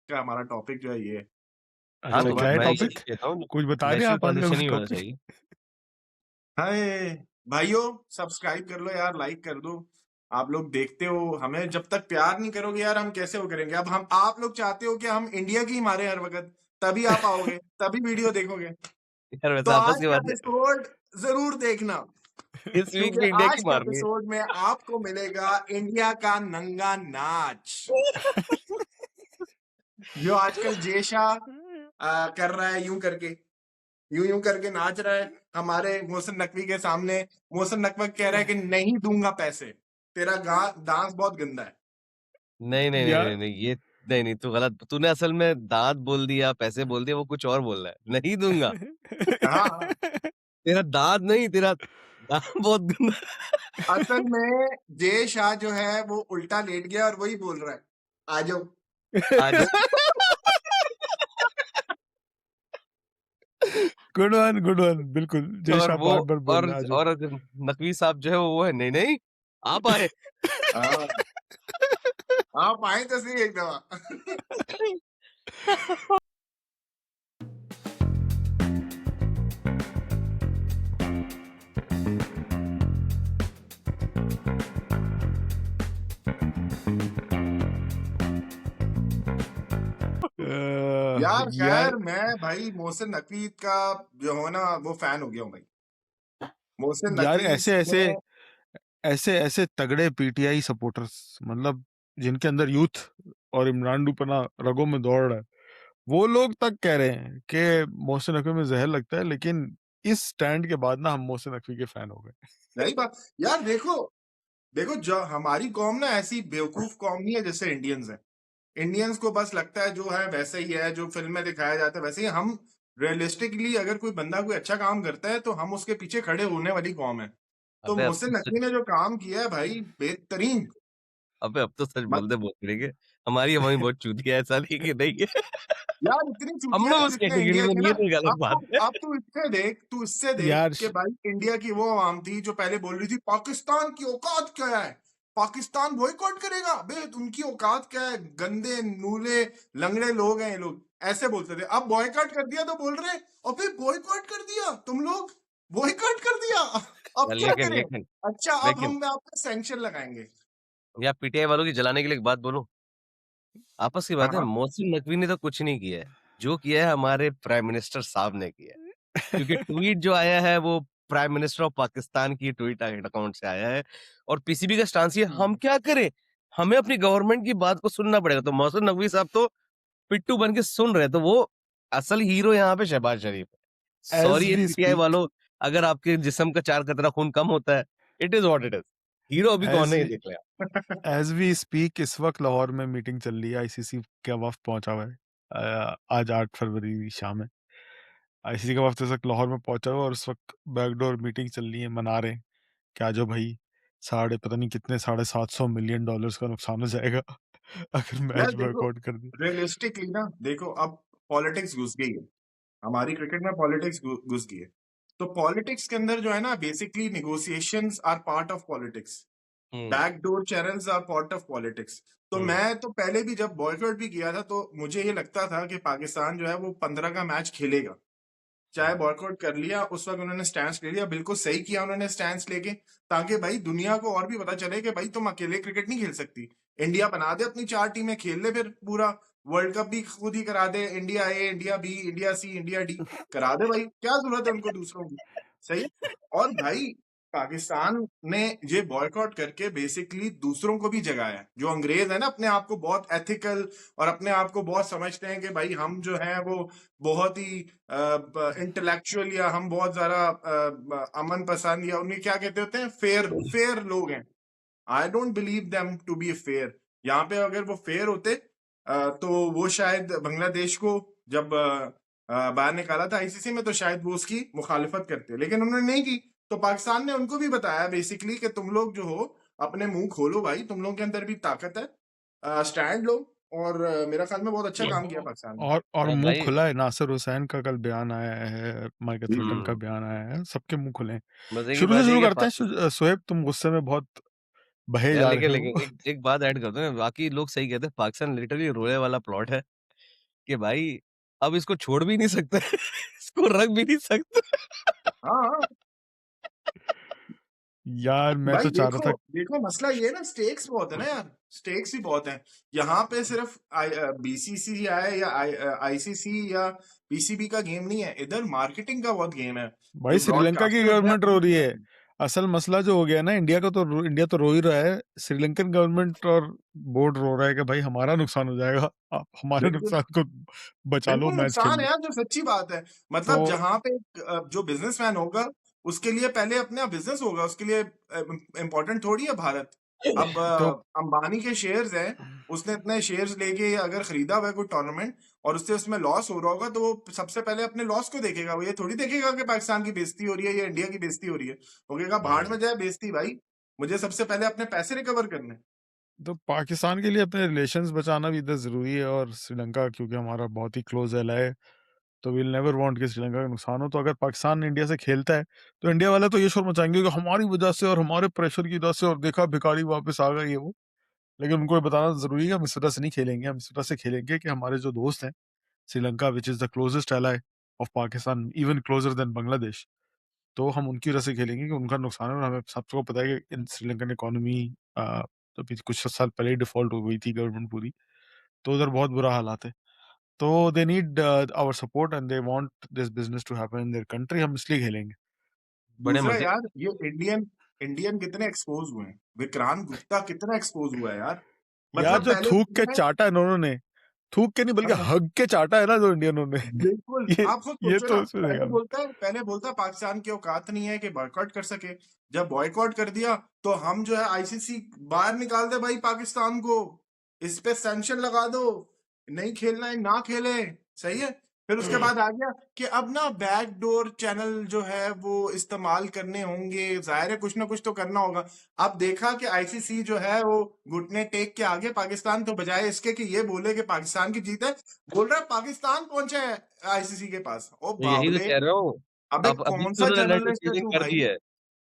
का हमारा टॉपिक जो है ये है। हाँ, जो तो क्या है मैं भाई यही टॉपिक? कहता हूँ, कुछ बता दें वैश्विक आप हमें प्रदूषण उस ही होना टॉपिक। चाहिए। हाय भाइयों, सब्सक्राइब कर लो यार, लाइक कर दो। आप लोग देखते हो, हमें जब तक प्यार नहीं करोगे यार हम कैसे वो करेंगे। अब हम आप लोग चाहते हो कि हम इंडिया की ही मारे हर वक्त, तभी आप आओगे, तभी वीडियो देखोगे। यार तो वैसे आपस आज की का बात है, एपिसोड जरूर देखना, इस वीक क्योंकि भी इंडिया की आज के मार रही है। एपिसोड में आपको मिलेगा इंडिया का नंगा नाच, जो आजकल जेशा कर रहा है, यूं करके यूं यूं करके नाच रहा है हमारे मोहसिन नकवी के सामने। मोहसिन नकवी कह रहा है कि नहीं दूंगा पैसे, तेरा डांस बहुत गंदा है। नहीं नहीं नहीं यार नहीं नहीं, ये नहीं नहीं, तू गलत, तूने असल में दांत बोल दिया, पैसे बोल दिया, वो कुछ और बोल रहा है। नहीं दूंगा, हाँ हाँ, तेरा दांत नहीं, तेरा दांत बहुत गंदा असल में जय शाह जो है वो उल्टा लेट गया और वही बोल रहा है, आ जाओ। आज। गुड वन बिल्कुल। और जैसा वो, बार बार बोल और रहा है आज। और नकवी साहब जो है वो है, नहीं नहीं, आप आए। हाँ, आप आए तो सही एक दफा। यार यार खैर, मैं भाई मोहसिन नकवी का जो हो ना वो फैन हो गया हूँ भाई। मोहसिन यार नकवी ऐसे ने ऐसे ऐसे ऐसे तगड़े पीटीआई सपोर्टर्स, मतलब जिनके अंदर यूथ और इमरान रगों में दौड़ रहा है, वो लोग तक कह रहे हैं कि मोहसिन नकवी में जहर लगता है, लेकिन इस स्टैंड के बाद ना हम मोहसिन नकवी के फैन हो गए। सही बात यार। देखो देखो, जो हमारी कौम ना ऐसी बेवकूफ कौम नहीं है जैसे इंडियंस है। इंडियंस को बस लगता है जो है वैसे ही है, जो फिल्म में दिखाया जाता है वैसे ही। हम रियलिस्टिकली अगर कोई बंदा कोई अच्छा काम करता है तो हम उसके पीछे खड़े होने वाली कौम है। तो अबे अब तो मोहसिन सच, नकवी ने जो काम किया है भाई, बेहतरीन। अबे अब तो सच मत बोल दे, हमारी हमारी बहुत चूतिया है, ऐसा नहीं कि नहीं है। यार, इतनी हम चूतिया लोग है उस जितने कैटेगरी इंडिया में के नहीं ना। है, तो ये अलग बात है। अब तू इससे देख यार कि भाई इंडिया की वो आवाम थी जो पहले बोल रही थी पाकिस्तान की औकात क्या है, पाकिस्तान बॉयकॉट करेगा, बे उनकी औकात क्या है, गंदे नूले लंगड़े लोग हैं ये लोग, ऐसे बोलते थे। अब बॉयकॉट कर दिया तो बोल रहे, और फिर बॉयकॉट कर दिया तुम लोग, बॉयकॉट कर दिया। अब यार क्या लेकिन करें? लेकिन अच्छा, अब लेकिन हम आप पे सैंक्शन लगाएंगे। यार पीटीआई वालों की जलाने के लिए एक बात बोलूं, आपस की हाँ बात है, हाँ, मोहसिन नकवी ने तो कुछ नहीं किया है, जो किया है हमारे प्राइम मिनिस्टर साहब ने किया है। क्योंकि ट्वीट जो आया है वो प्राइम मिनिस्टर ऑफ पाकिस्तान की ट्वीट अकाउंट से आया है, और पीसीबी का स्टांस ये, हम क्या करें, हमें अपनी गवर्नमेंट की बात को सुनना पड़ेगा। तो मोहसिन नकवी साहब तो पिट्टू बन के सुन रहे, तो वो असल हीरो यहाँ पे शहबाज शरीफ है। As sorry we PTI speak वालों, अगर आपके जिस्म का 4 कतरा खून कम होता है, it is what it is. Hero अभी कौन एज है ये वी देख ले आप। एज वी स्पीक इस वक्त लाहौर में मीटिंग चल रही है। आईसीसी का वफ्द पहुंचा हुआ है। आज 8 फरवरी शाम है। आईसीसी का वफ्द इस वक्त लाहौर में पहुंचा हुआ है और इस वक्त बैकडोर मीटिंग चल रही है। मना रहे हैं कि आज भाई साढ़े पता नहीं कितने $750 मिलियन का नुकसान हो जाएगा अगर यार मैच देखो, बॉयकॉट कर दिया। रियलिस्टिकली ना देखो, अब पॉलिटिक्स घुस गई है हमारी क्रिकेट में, पॉलिटिक्स घुस गई है। तो पॉलिटिक्स के अंदर जो है ना, basically negotiations are part of politics, hmm backdoor channels are part of politics. तो हम्म मैं तो पहले भी जब बॉयकॉट भी किया था तो मुझे ये लगता था कि पाकिस्तान जो है वो 15 का मैच खेलेगा। चाहे हम्म। बॉयकॉट कर लिया, उस वक्त उन्होंने स्टैंड ले लिया, बिल्कुल सही किया उन्होंने स्टैंड लेके, ताकि भाई दुनिया को और भी पता चले कि भाई तुम अकेले क्रिकेट नहीं खेल सकती। इंडिया बना दे अपनी 4 टीमें, खेल ले फिर पूरा वर्ल्ड कप भी खुद ही करा दे, India A, India B, India C, India D करा दे भाई, क्या जरूरत है उनको दूसरों की। सही है। और भाई पाकिस्तान ने ये बॉयकॉट करके बेसिकली दूसरों को भी जगाया है। जो अंग्रेज है ना, अपने आप को बहुत एथिकल और अपने आप को बहुत समझते हैं कि भाई हम जो है वो बहुत ही इंटेलेक्चुअल, या हम बहुत ज्यादा अमन पसंद, या उन्हें क्या कहते होते हैं, फेयर फेयर लोग हैं। I don't believe them to be fair. यहाँ पे अगर वो फेयर होते तो वो शायद बांग्लादेश को जब बाहर निकाला था आईसीसी में, तो शायद वो उसकी मुखालिफत करते, लेकिन उन्होंने नहीं की। तो पाकिस्तान ने उनको भी बताया बेसिकली कि तुम लोग जो हो अपने मुंह खोलो भाई, तुम लोगों के अंदर भी ताकत है, स्टैंड लो। और मेरा ख्याल में बहुत अच्छा काम किया पाकिस्तान ने। और और मुंह भाई, खुला है। नासिर हुसैन का कल बयान आया है, माइक जी एथरटन का हम्म, बयान आया है, सबके मुंह खुले हैं। मजे की शुरू से बात शुरू ये करते कि हैं। सोहेब, तुम गुस्से में बहुत बहे यार जा लेकिन रहे लेकिन हो। एक एक बात ऐड कर दो ना, बाकी लोग सही कहते हैं, पाकिस्तान लिटरली रोए वाला प्लॉट है। कि भाई अब इसको छोड़ भी नहीं सकते इसको रख भी नहीं सकते। हाँ हाँ यार मैं भाई तो चाह रहा देखो था। देखो मसला ये है ना, स्टेक्स बहुत है ना यार, स्टेक्स ही बहुत है। यहाँ पे सिर्फ बीसीसीआई या आईसीसी या पीसीबी का गेम नहीं है, इधर मार्केटिंग का बहुत गेम है। भाई जो श्रीलंका की ब्रॉडकास्टर्स है गवर्नमेंट रो रही उनकी है। असल मसला जो हो गया ना, इंडिया तो रो ही रहा है। श्रीलंकन गवर्नमेंट और बोर्ड रो रहा है कि भाई हमारा नुकसान हो जाएगा, आप हमारे बिल्कुल नुकसान को बचा लो, बिल्कुल मैच खेल नुकसान है लो। यार, जो सच्ची बात है। तो मतलब जहां पे जो बिजनेसमैन होगा उसके लिए पहले अपना बिजनेस होगा, उसके लिए इम्पोर्टेंट थोड़ी है भारत। अब तो अंबानी के शेयर्स हैं, उसने इतने शेयर्स लेके अगर खरीदा हुआ है कोई टूर्नामेंट और उससे उसमें लॉस हो रहा होगा, तो वो सबसे पहले अपने लॉस को देखेगा। वो ये थोड़ी देखेगा कि पाकिस्तान की बेइज्जती हो रही है या इंडिया की बेइज्जती हो रही है। वो कहेगा भाड़ में जाए बेइज्जती भाई, मुझे सबसे पहले अपने पैसे रिकवर करने हैं। तो पाकिस्तान के लिए अपने रिलेशंस बचाना भी इधर जरूरी है, और श्रीलंका क्योंकि हमारा बहुत ही क्लोज एलाय है, तो विल नेवर वांट कि श्रीलंका का नुकसान हो। तो अगर पाकिस्तान इंडिया से खेलता है तो इंडिया वाले तो ये शोर मचाएंगे कि हमारी वजह से और हमारे प्रेशर की वजह से, और देखा भिखारी वापस आ गए ये वो। लेकिन उनको ये बताना जरूरी है हम इस वजह से नहीं खेलेंगे, हम इस वजह से खेलेंगे कि हमारे जो दोस्त हैं Sri Lanka, which is the closest ally of Pakistan, even closer than Bangladesh, तो हम उनकी वजह से खेलेंगे कि उनका नुकसान है। और हमें सबको पता है कि इन श्रीलंकन इकोनॉमी अभी कुछ साल पहले ही डिफॉल्ट हो गई थी गवर्नमेंट पूरी, तो उधर बहुत बुरा हालात है। तो they need our support and they want this business to happen in their country, हम इसलिए खेलेंगे। बड़े दूसरा मजे। यार, ये इंडियन इंडियन कितने एक्सपोज हुए हैं, विक्रांत गुप्ता कितना एक्सपोज हुआ है यार। यार मतलब जो पहले थूक के बोलता है, चाटा है इन्होंने, थूक के नहीं बल्कि हाँ, हग के चाटा है ना जो इंडियनों ने बिल्कुल ये आप खुद ये सोचो ना। तो इसमें देखा ना। पहले बोलता है पाकिस्तान की औकात नहीं है कि बॉयकॉट कर सके। जब बॉयकॉट कर दिया तो हम जो है आईसीसी बाहर निकाल दे भाई पाकिस्तान को, इस पे सैंक्शन लगा दो, नहीं खेलना है ना खेले। सही है। फिर उसके बाद आ गया कि अब ना बैकडोर चैनल जो है वो इस्तेमाल करने होंगे, जाहिर है कुछ ना कुछ तो करना होगा। अब देखा कि आईसीसी जो है वो घुटने टेक के आगे पाकिस्तान, तो बजाय इसके कि ये बोले कि पाकिस्तान की जीत है, बोल रहा है पाकिस्तान पहुंचे है आईसीसी के पास। ओ तो यही तो बाबले, कह रहा हूँ। अबे अब अभी कौन तो सा उन्होंने नैरेटिव जर्नलिस्ट है बिल्डिंग तू कर दी भाई। है।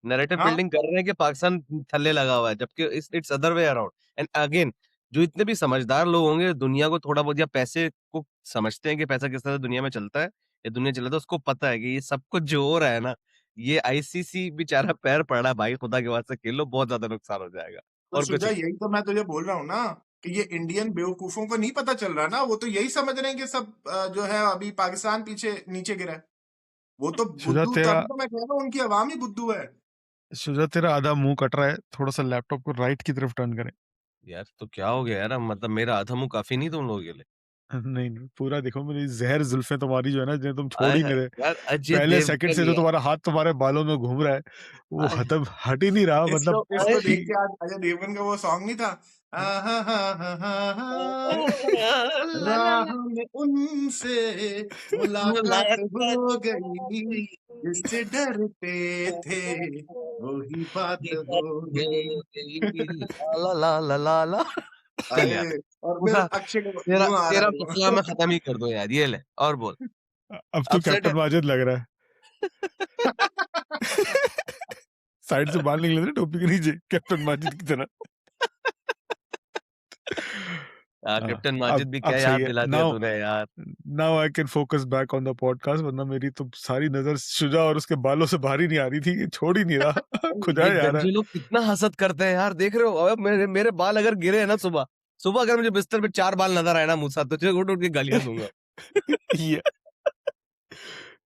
नैरेटिव हाँ बिल्डिंग कर रहे हैं कि पाकिस्तान थल्ले लगा हुआ है, जबकि it's other way around. And again, जो इतने भी समझदार लोग होंगे दुनिया को थोड़ा बहुत या पैसे को समझते हैं कि पैसा किस तरह दुनिया में चलता है या दुनिया चलता है, उसको पता है कि ये सब कुछ जो हो रहा है ना, ये आईसीसी बेचारा पैर पड़ रहा है भाई, खुदा के वास्ते खेल लो, बहुत ज्यादा नुकसान हो जाएगा। तो और कुछ शुजा, नहीं। यही तो मैं तुझे बोल रहा हूँ ना कि ये इंडियन बेवकूफों को नहीं पता चल रहा ना, वो तो यही समझ रहे हैं कि सब जो है अभी पाकिस्तान पीछे नीचे गिरा है। वो तो शुजा बुद्धू, तेरा तभी तो मैं कह रहा हूँ उनकी आवाम ही बुद्धू है। शुजा तेरा आधा मुंह कट रहा है, थोड़ा सा लैपटॉप को राइट की तरफ टर्न करें। यार तो क्या हो गया यार, मतलब मेरा आधा मुंह काफी नहीं तुम लोगों के लिए। नहीं नहीं, पूरा देखो, मेरी जहर जुल्फे तुम्हारी जो है ना, जिन्हें तुम छोड़ आय ही हाय, नहीं रहे। यार अजय पहले सेकंड देवगन से जो यार। तुम्हारा हाथ तुम्हारे बालों में घूम रहा है, वो आय हतम हट ही नहीं रहा, इसको मतलब इसको देख ही। के आज अजय देवगन का वो सॉन्ग नहीं था, आहा हा हा हा हा, ला ला राह ला, में उनसे मुलाकात हो मुलाकात हो गई, गई, जिससे डरते थे वही बात ये बात हो गई। हो गई, ला ला ला ला ला। चल यार, आए, और फिर मूसा, अक्षय का तेरा मुंह आ तेरा मसला रहा मैं है। खत्म ही कर दूं यार, ये ले और बोल। अब तू अब सेट है। कैप्टन माजिद लग रहा है। साइड से बाल निकले थे टोपी के नीचे, कैप्टन माजिद की तरह। कैप्टन अब माजिद भी क्या सही याद है। दिला दिया नाउ तूने यार। Now I can focus back on the podcast, वरना मेरी तो सारी नजर शुजा और उसके बालों से बाहर ही नहीं आ रही थी, ये छोड़ ही नहीं रहा खुदा ये जा रहा गंजे लोग कितना हसद करते हैं यार, देख रहे हो? अबे मेरे मेरे बाल अगर गिरे हैं ना सुबह, सुबह अगर मुझे बिस्तर पे 4 बाल नजर आए ना मूसा, तो तुझे उठ उठ के गालियां दूंगा। है। ये यार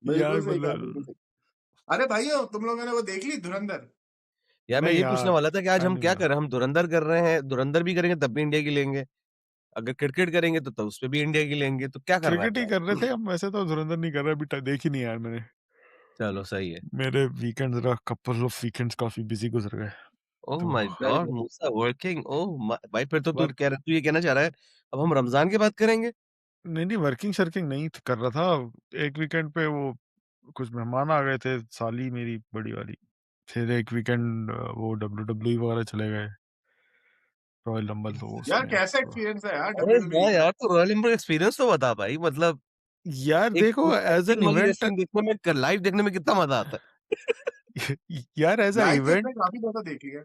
बिल्कुल सही कहा, बिल्कुल मतलब, सही। अरे भाइयों, तुम लोगों ने वो देख ली धुरंधर? यार मैं नहीं यही पूछने यार, वाला था कि आज मैं हम नहीं क्या गया। करें, हम धुरंधर कर रहे हैं, धुरंधर भी करेंगे तब भी इंडिया की लेंगे, अगर क्रिकेट करेंगे तो उस पे भी इंडिया की लेंगे, तो क्या करना है क्रिकेट ही कर रहे प्लान? थे हम, वैसे तो धुरंधर नहीं कर रहे अभी, देख ही नहीं यार मैंने। चलो सही है। मेरे वीकेंड जरा कपल ऑफ वीकेंड्स काफी बिजी गुजर गए। ओह तो my very God, good. Musa working, भाई फिर तो वर्क, तू ये कहना चाह रहा है अब हम रमजान की बात करेंगे? नहीं नहीं, वर्किंग शर्किंग नहीं कर रहा था। एक वीकेंड पे वो कुछ मेहमान आ गए थे, साली मेरी बड़ी वाली। फिर एक वीकेंड वो डब्ल्यू वगैरह चले गए, रॉयल रंबल, तो यार उसमें कैसा थोड़ा। एक्सपीरियंस है यार अरे डब्ल्यूडब्ल्यूई हाँ का? यार, तो रॉयल एम्बो एक्सपीरियंस तो बता भाई, मतलब यार एक देखो, एज एन एक्टिंग वाली इवेंट, रेसलिंग देखने में, लाइव देखने में कितना मजा आता है। यार एज अ लाइव तो इवेंट, इसने काफी ज्यादा देखी है।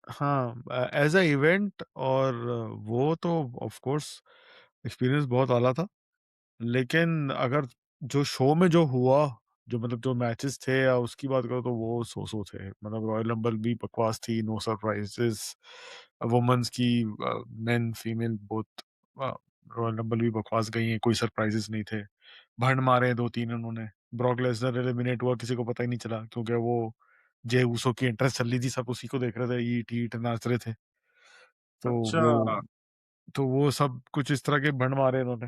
हाँ एज अ इवेंट, और वो तो ऑफ कोर्स एक्सपीरियंस बहुत आला था। लेकिन अगर जो शो में जो हुआ, जो मतलब जो मैचेस थे या उसकी बात करो तो वो सो-सो थे। मतलब रॉयल रंबल भी बकवास थी, नो सरप्राइजेस। वुमेन्स की मेन, फीमेल बोथ अ, रॉयल रंबल भी बकवास गई हैं, कोई सरप्राइजेस नहीं थे। भंड मारे 2-3 उन्होंने। ब्रॉक लेसनर एलिमिनेट हुआ, किसी को पता ही नहीं चला क्योंकि वो जे उसो की एंट्रेंस चल रही थी, सब उसी को देख रहे थे, ईट ईट नाच रहे थे। तो अच्छा। वो सब कुछ इस तरह के भंड मारे इन्होंने।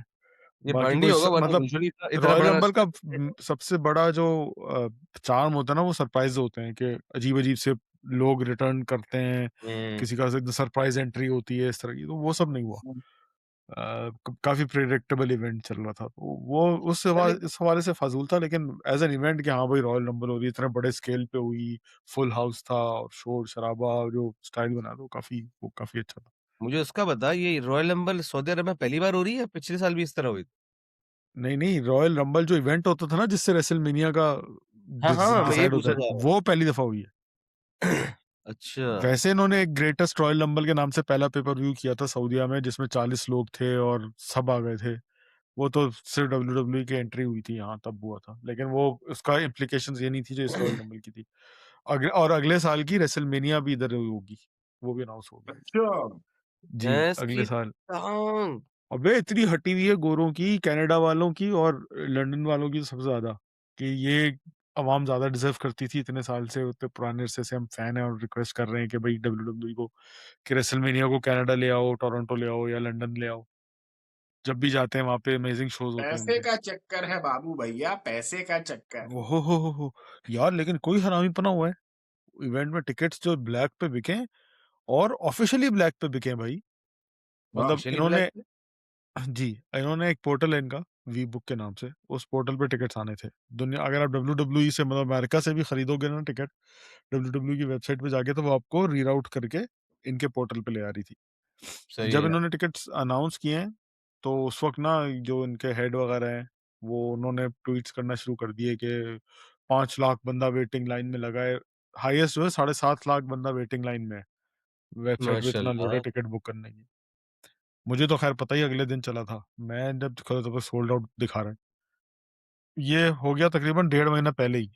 ये बाकी भंड ही कोई होगा वरना मतलब यूजुअली इतना रॉयल बड़ा रंबल का स्टेज है। सबसे बड़ा जो चार्म होता है ना, वो सरप्राइज होते हैं कि अजीब-अजीब से लोग रिटर्न करते हैं, हुँ। किसी का सरप्राइज एंट्री होती है इस तरह की, तो वो सब नहीं हुआ। काफी प्रिडिक्टेबल इवेंट चल रहा था, तो वो चले। इस हवाले से फाजूल था, लेकिन एज एन इवेंट कि हाँ भाई रॉयल रंबल हो रही है, इतने बड़े स्केल पे हुई, फुल हाउस था और शोर शराबा और जो स्टाइल बना था वो काफी अच्छा था। मुझे उसका बता, ये रॉयल रंबल सऊदी अरब में पहली बार हो रही है? पिछले साल भी इस तरह हुई थी? नहीं नहीं, रॉयल रंबल जो इवेंट होता था ना, जिससे रेसलमेनिया का हाँ, हाँ, मैं यही डिसाइड होता पूछना है, चाह रहा वो पहली दफा हुई है। हूँ। अच्छा, वैसे इन्होंने एक ग्रेटेस्ट रॉयल रंबल के नाम से पहला पेपर व्यू किया था सऊदीया में, जिसमें 40 लोग थे और सब आ गए थे। वो तो सिर्फ डब्ल्यूडब्ल्यूई की एंट्री हुई थी यहाँ, तब हुआ था, लेकिन वो उसका इम्प्लीकेशंस ये नहीं थी जो इस रॉयल रंबल की थी। और अगले साल की रेसलमेनिया भी इधर होगी, वो भी अनाउंस हो गया है। अच्छा। जी, भैंस अगले की साल। टाँग! अबे इतनी हटी हुई है गोरों की, कनाडा वालों की और लंदन वालों की सबसे ज्यादा, कि ये अवाम ज्यादा डिजर्व करती थी। इतने साल से, उतने पुराने अरसे से हम फैन हैं और रिक्वेस्ट कर रहे हैं कि भाई डब्ल्यूडब्ल्यूई को कि रेसलमेनिया को कनाडा ले आओ, टोरंटो ले आओ या लंदन ले आओ। जब भी जाते हैं वहां पे अमेजिंग शोज होते हैं पैसे उनके। का चक्कर है बाबू भैया, पैसे का चक्कर। हो यार, लेकिन कोई हरामीपना हुआ है इवेंट में, टिकट्स जो ब्लैक पे बिके हैं और ऑफिशियली ब्लैक पे बिके हैं भाई। मतलब ऑफ़िशियली ब्लैक इन्होंने थे? जी, इन्होंने एक पोर्टल है इनका, वी बुक के नाम से, उस पोर्टल पे टिकट्स आने थे। दुनिया अगर आप डब्ल्यूडब्ल्यूई से मतलब अमेरिका से भी खरीदोगे ना टिकट, डब्ल्यूडब्ल्यूई की वेबसाइट पे जाके, तो वो आपको रीराउट करके इनके पोर्टल पे ले आ रही थी। सही जब है। इन्होंने टिकट्स अनाउंस किए हैं, तो उस वक़्त ना जो इनके हेड वगैरह हैं, वो उन्होंने ट्वीट्स करना शुरू कर दिए कि 5 लाख बंदा वेटिंग लाइन में लगा है। हाईएस्ट जो है 7.5 लाख बंदा वेटिंग लाइन में है, वेबसाइट पे इतना लोड है माशाअल्लाह। टिकट बुक करने की। मुझे तो खैर पता ही अगले दिन चला था। मैं जब खोला तो सोल्ड आउट दिखा रहा है। ये हो गया तकरीबन 1.5 महीना पहले ही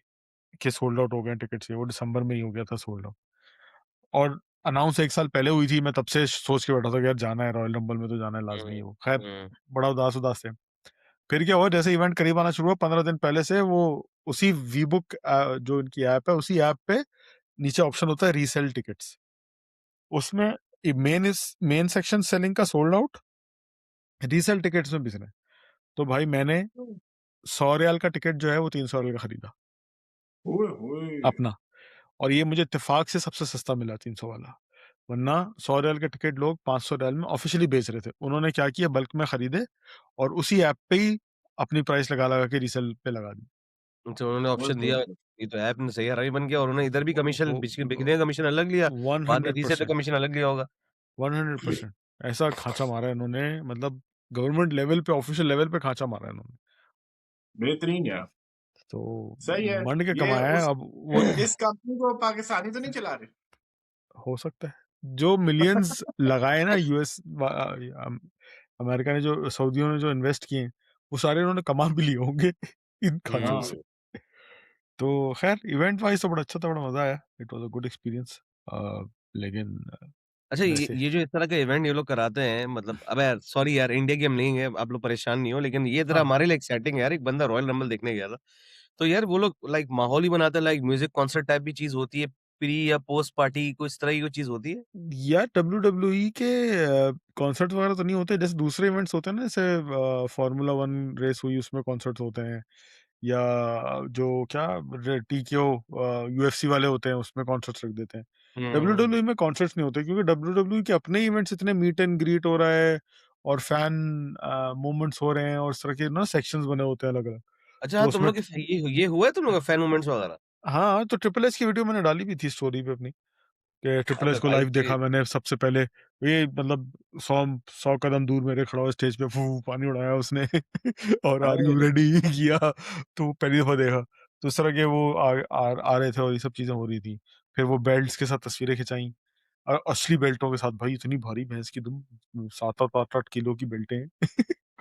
कि सोल्ड आउट हो गए हैं टिकट्स ये, वो दिसंबर में ही हो गया था सोल्ड आउट। और अनाउंस 1 साल पहले हुई थी, मैं तब से सोच के बैठा था कि यार जाना है, रॉयल रंबल में तो जाना है लाज़मी हुँ, है वो। ख़ैर हुँ। बड़ा उदास-उदास थे। फिर क्या हुआ, जैसे इवेंट करीब आना शुरू हुआ, 15 दिन पहले से वो उसी वी बुक जो इनकी ऐप है, उसी ऐप पे नीचे ऑप्शन होता है रीसेल टिकट्स। उसमें मेन सेक्शन सेलिंग का सोल्ड आउट, रीसेल टिकट्स में बिज़ रहे हैं। तो भाई मैंने 100 रियाल का टिकट जो है वो 300 रियाल का खरीदा ओए होए। अपना, और ये मुझे इत्तेफाक से सबसे सस्ता मिला 300 वाला। वरना 100 रियाल के टिकट लोग 500 रियाल में ऑफिशियली बेच रहे थे। उन्होंने क्या किया, बल्क में खरीदे और उसी ऐप पे ही अपनी प्राइस लगा-लगा के रीसेल पे लगा दी। तो उन्होंने ओए ऑप्शन दिया, होए। ये तो ऐप ने सही हरामी बन गया और उन्होंने इधर भी कमीशन वो बिकने का कमीशन अलग लिया, बाद में रीसेल पे 100% कमीशन अलग लिया होगा। 100% ऐसा खाँचा मारा है इन्होंने, मतलब गवर्नमेंट लेवल पे, ऑफिशियल लेवल पे खाँचा मारा है इन्होंने। बेहतरीन यार। तो सही है। मंड के ये कमाया है उस अब वो। इस कंपनी को पाकिस्तानी तो नहीं चला रहे? हो सकता है। जो मिलियंस लगाए ना अमेरिका ने, जो सऊदियों ने जो इन्वेस्ट किए हैं, वो सारे उन्होंने कमा भी लिए होंगे इन खाँचों से। हुँ। तो ख़ैर इवेंट वाइज़ तो बड़ा अच्छा था, बड़ा मज़ा आया। It was a good experience. लेकिन अच्छा, वैसे ये जो इस तरह के इवेंट ये लोग कराते हैं, मतलब अबे यार सॉरी यार, इंडिया की हम नहीं है, आप लोग परेशान नहीं हो, लेकिन ये ज़रा हाँ, हाँ। हमारे लिए एक्साइटिंग है यार। एक बंदा रॉयल रंबल देखने गया था, तो यार वो लोग लाइक माहौल ही बनाते हैं, लाइक म्यूज़िक कॉन्सर्ट टाइप भी चीज़ होती है, प्री या पोस्ट पार्टी कुछ इस तरह की कोई चीज़ होती है? यार डब्ल्यूडब्ल्यूई के कॉन्सर्ट वगैरह तो नहीं होते, जैसे दूसरे इवेंट्स होते हैं ना, जैसे फार्मूला 1 रेस हुई, उसमें कॉन्सर्ट्स होते हैं, या जो क्या टीकेओ यूएफसी वाले होते हैं, उसमें कॉन्सर्ट्स रख देते हैं। हुँ। डब्ल्यूडब्ल्यूई में कॉन्सर्ट्स नहीं होते, क्योंकि डब्ल्यूडब्ल्यूई के अपने इवेंट्स इतने मीट एंड ग्रीट हो रहा है और फैन मोमेंट्स हो रहे हैं और इस तरह के ना सेक्शंस बने होते हैं अलग अलग। अच्छा तो हाँ, तुम उसमें लोग के ये हुआ है तुम लोग का फैन मोमेंट्स वगैरह? हाँ, तो ट्रिपल एच की वीडियो मैंने डाली भी थी स्टोरी पे अपनी, कि ट्रिपल एच अबे को भाई लाइव देखा मैंने सबसे पहले। ये मतलब 100 कदम दूर मेरे खड़ा हुआ स्टेज पे, फू पानी उड़ाया उसने और आर यू अरे! रेडी किया, तो पहली दफा देखा। तो इस तरह के वो आ रहे थे और ये सब चीजें हो रही थी। फिर वो बेल्ट्स के साथ तस्वीरें खिंचाई, और असली बेल्टों के साथ, भाई इतनी भारी भैंस की दुम, 7-8 किलो की बेल्टें हैं।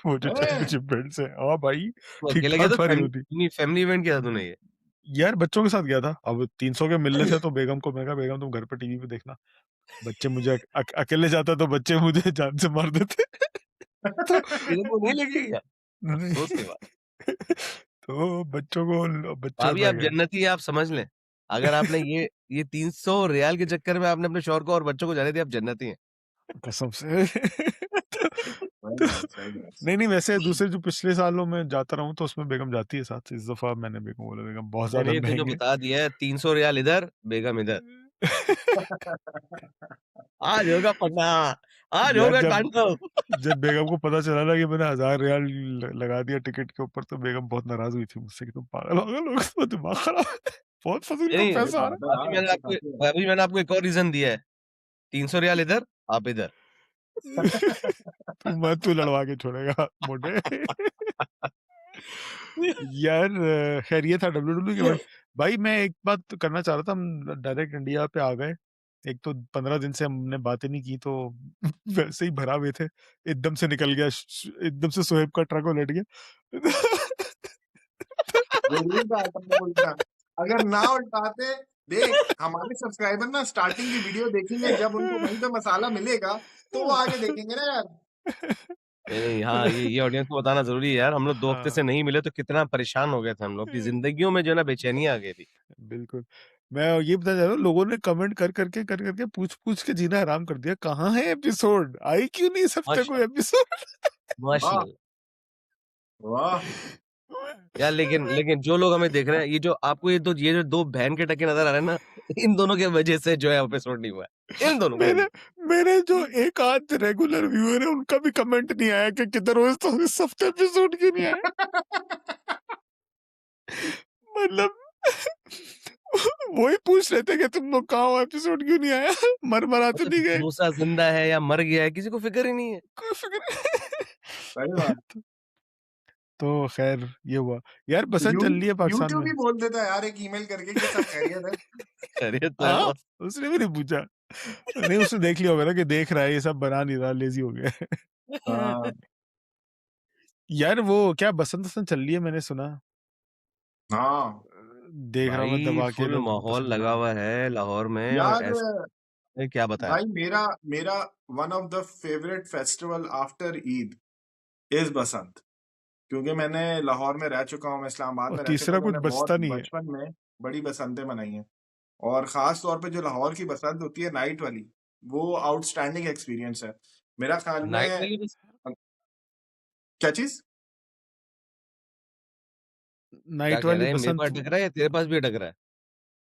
वो जो हैं? चैंपियनशिप बेल्ट्स है। हाँ भाई, तो ठीक अकेले गया ठाक था भारी होती। फैमिली इवेंट किया था तूने ये? यार बच्चों के साथ गया था। अब 300 के मिलने थे तो बेगम को मैं कहा बेगम तुम घर पे टीवी पे देखना। बच्चे मुझे अकेले जाता तो बच्चे मुझे जान से मार देते। तो बेगम को नहीं लेके गया? अफ़सोस की नहीं बात। तो बच्चों भाभी मैं आप गया। जन्नती हैं, आप समझ लें। अगर आपने ये 300 रियाल के चक्कर में आपने अपने शौहर को और बच्चों को जाने दिया, आप जन्नती हैं। कसम से। तो, वेरी तो नाइस, वेरी नाइस। नहीं वैसे दूसरे जो पिछले सालों में जाता रहा हूँ तो उसमें बेगम जाती है साथ। इस दफा मैंने बेगम बोला बेगम बहुत नहीं, ज्यादा नहीं, तूने महंगे। बता दिया है 300 रियाल इधर, बेगम इधर। आज होगा पन्ना, आज यार होगा जब तांडव। जब बेगम को पता चला ना कि मैंने 1000 रियाल लगा दिया टिकट के ऊपर तो बेगम बहुत नाराज हुई थी मुझसे कि तुम पागल हो गए लोग तो दिमाग खराब है। बहुत फजूल का नहीं, सही पैसा आ बात रहा है भाभी यार, मैंने अच्छे आपको खासे हैं। भाभी मैंने आपको एक और रीज़न दिया है। 300 रियाल इधर, आप इधर। है। तू लड़वा के छोड़ेगा मोटे। यार खैर ये था WWE के इवेंट। भाई मैं एक बात तो करना चाह रहा था, हम डायरेक्ट इंडिया पे आ गए। एक तो 15 दिन से हमने बातें नहीं की तो वैसे ही भरा हुए थे। एकदम से निकल गया एकदम से सोहेब का ट्रक उलट गया। जरूर था तुमने उल्टा। अगर ना उल्टाते, देख हमारे सब्सक्राइबर ना स्टार्टिंग की वीडियो देखेंगे, जब उनको वहीं पे मसाला मिलेगा तो वो आगे देखेंगे ना यार। नहीं, नहीं, हाँ, ये ऑडियंस को बताना ज़रूरी है यार। हम लोग 2 हफ्ते से हाँ नहीं मिले तो कितना परेशान हो गए थे हम लोग। अपनी ज़िंदगियों में जो है ना बेचैनी आ गई थी। बिल्कुल। मैं ये बताना चाह रहा हूँ लोगों ने कमेंट कर करके पूछ के जीना हराम कर दिया। कहाँ है एपिसोड? आई क्यों नहीं इस हफ्ते कोई माशाल्लाह, एपिसोड? वाह माशाल्लाह। वाह। यार लेकिन जो लोग हमें देख रहे हैं, ये जो 2 बहन के टके नज़र आ रहे हैं ना, इन दोनों की वजह से जो है एपिसोड नहीं हुआ है। इन दोनों की मेरे वजह से। मेरे जो एक आध रेगुलर व्यूअर है उनका भी कमेंट नहीं आया कि किधर हो इस हफ्ते एपिसोड क्यों नहीं आया। मतलब वही पूछ रहे थे कि तुम लोग कहाँ हो एपिसोड क्यों नहीं आया। मर तो अच्छा, नहीं गए। मूसा ज़िंदा है या मर गया है, किसी को फ़िक्र ही नहीं है। कोई फिक्र नहीं। सही बात। तो खैर ये हुआ। यार बसंत यू चल रही है पाकिस्तान यूट्यूब में। ही बोल देता है यार एक ईमेल करके कि सब खैरियत है। खैरियत तो है हाँ बॉस। उसने भी नहीं पूछा। नहीं उसने देख लिया होगा ना कि देख रहा है ये सब बना नहीं रहा लेजी हो गया है। हाँ यार वो क्या बसंत वसंत चल रही है मैंने सुना। हाँ देख रहा हूँ मैं भाई दबा के फुल लोग माहौल बसंत लगा मना हुआ है लाहौर में और यार, ऐसे क्या बताएं। भाई मेरा मेरा one of the favourite festival after Eid is Basant. क्योंकि मैंने लाहौर में रह चुका हूँ, मैं इस्लामाबाद और में रहते तीसरा हुए कुछ मैंने बहुत बचता नहीं है। बचपन में बड़ी बसंतें मनाई हैं। और खास तौर पे जो लाहौर की बसंत होती है नाइट वाली, वो आउटस्टैंडिंग एक्सपीरियंस है मेरा ख्याल नाइट में। वाली बस। क्या चीज? क्या नाइट कह वाली रहे हैं, मेरे पास बसंत। अटक रहा है या तेरे पास भी अटक रहा है?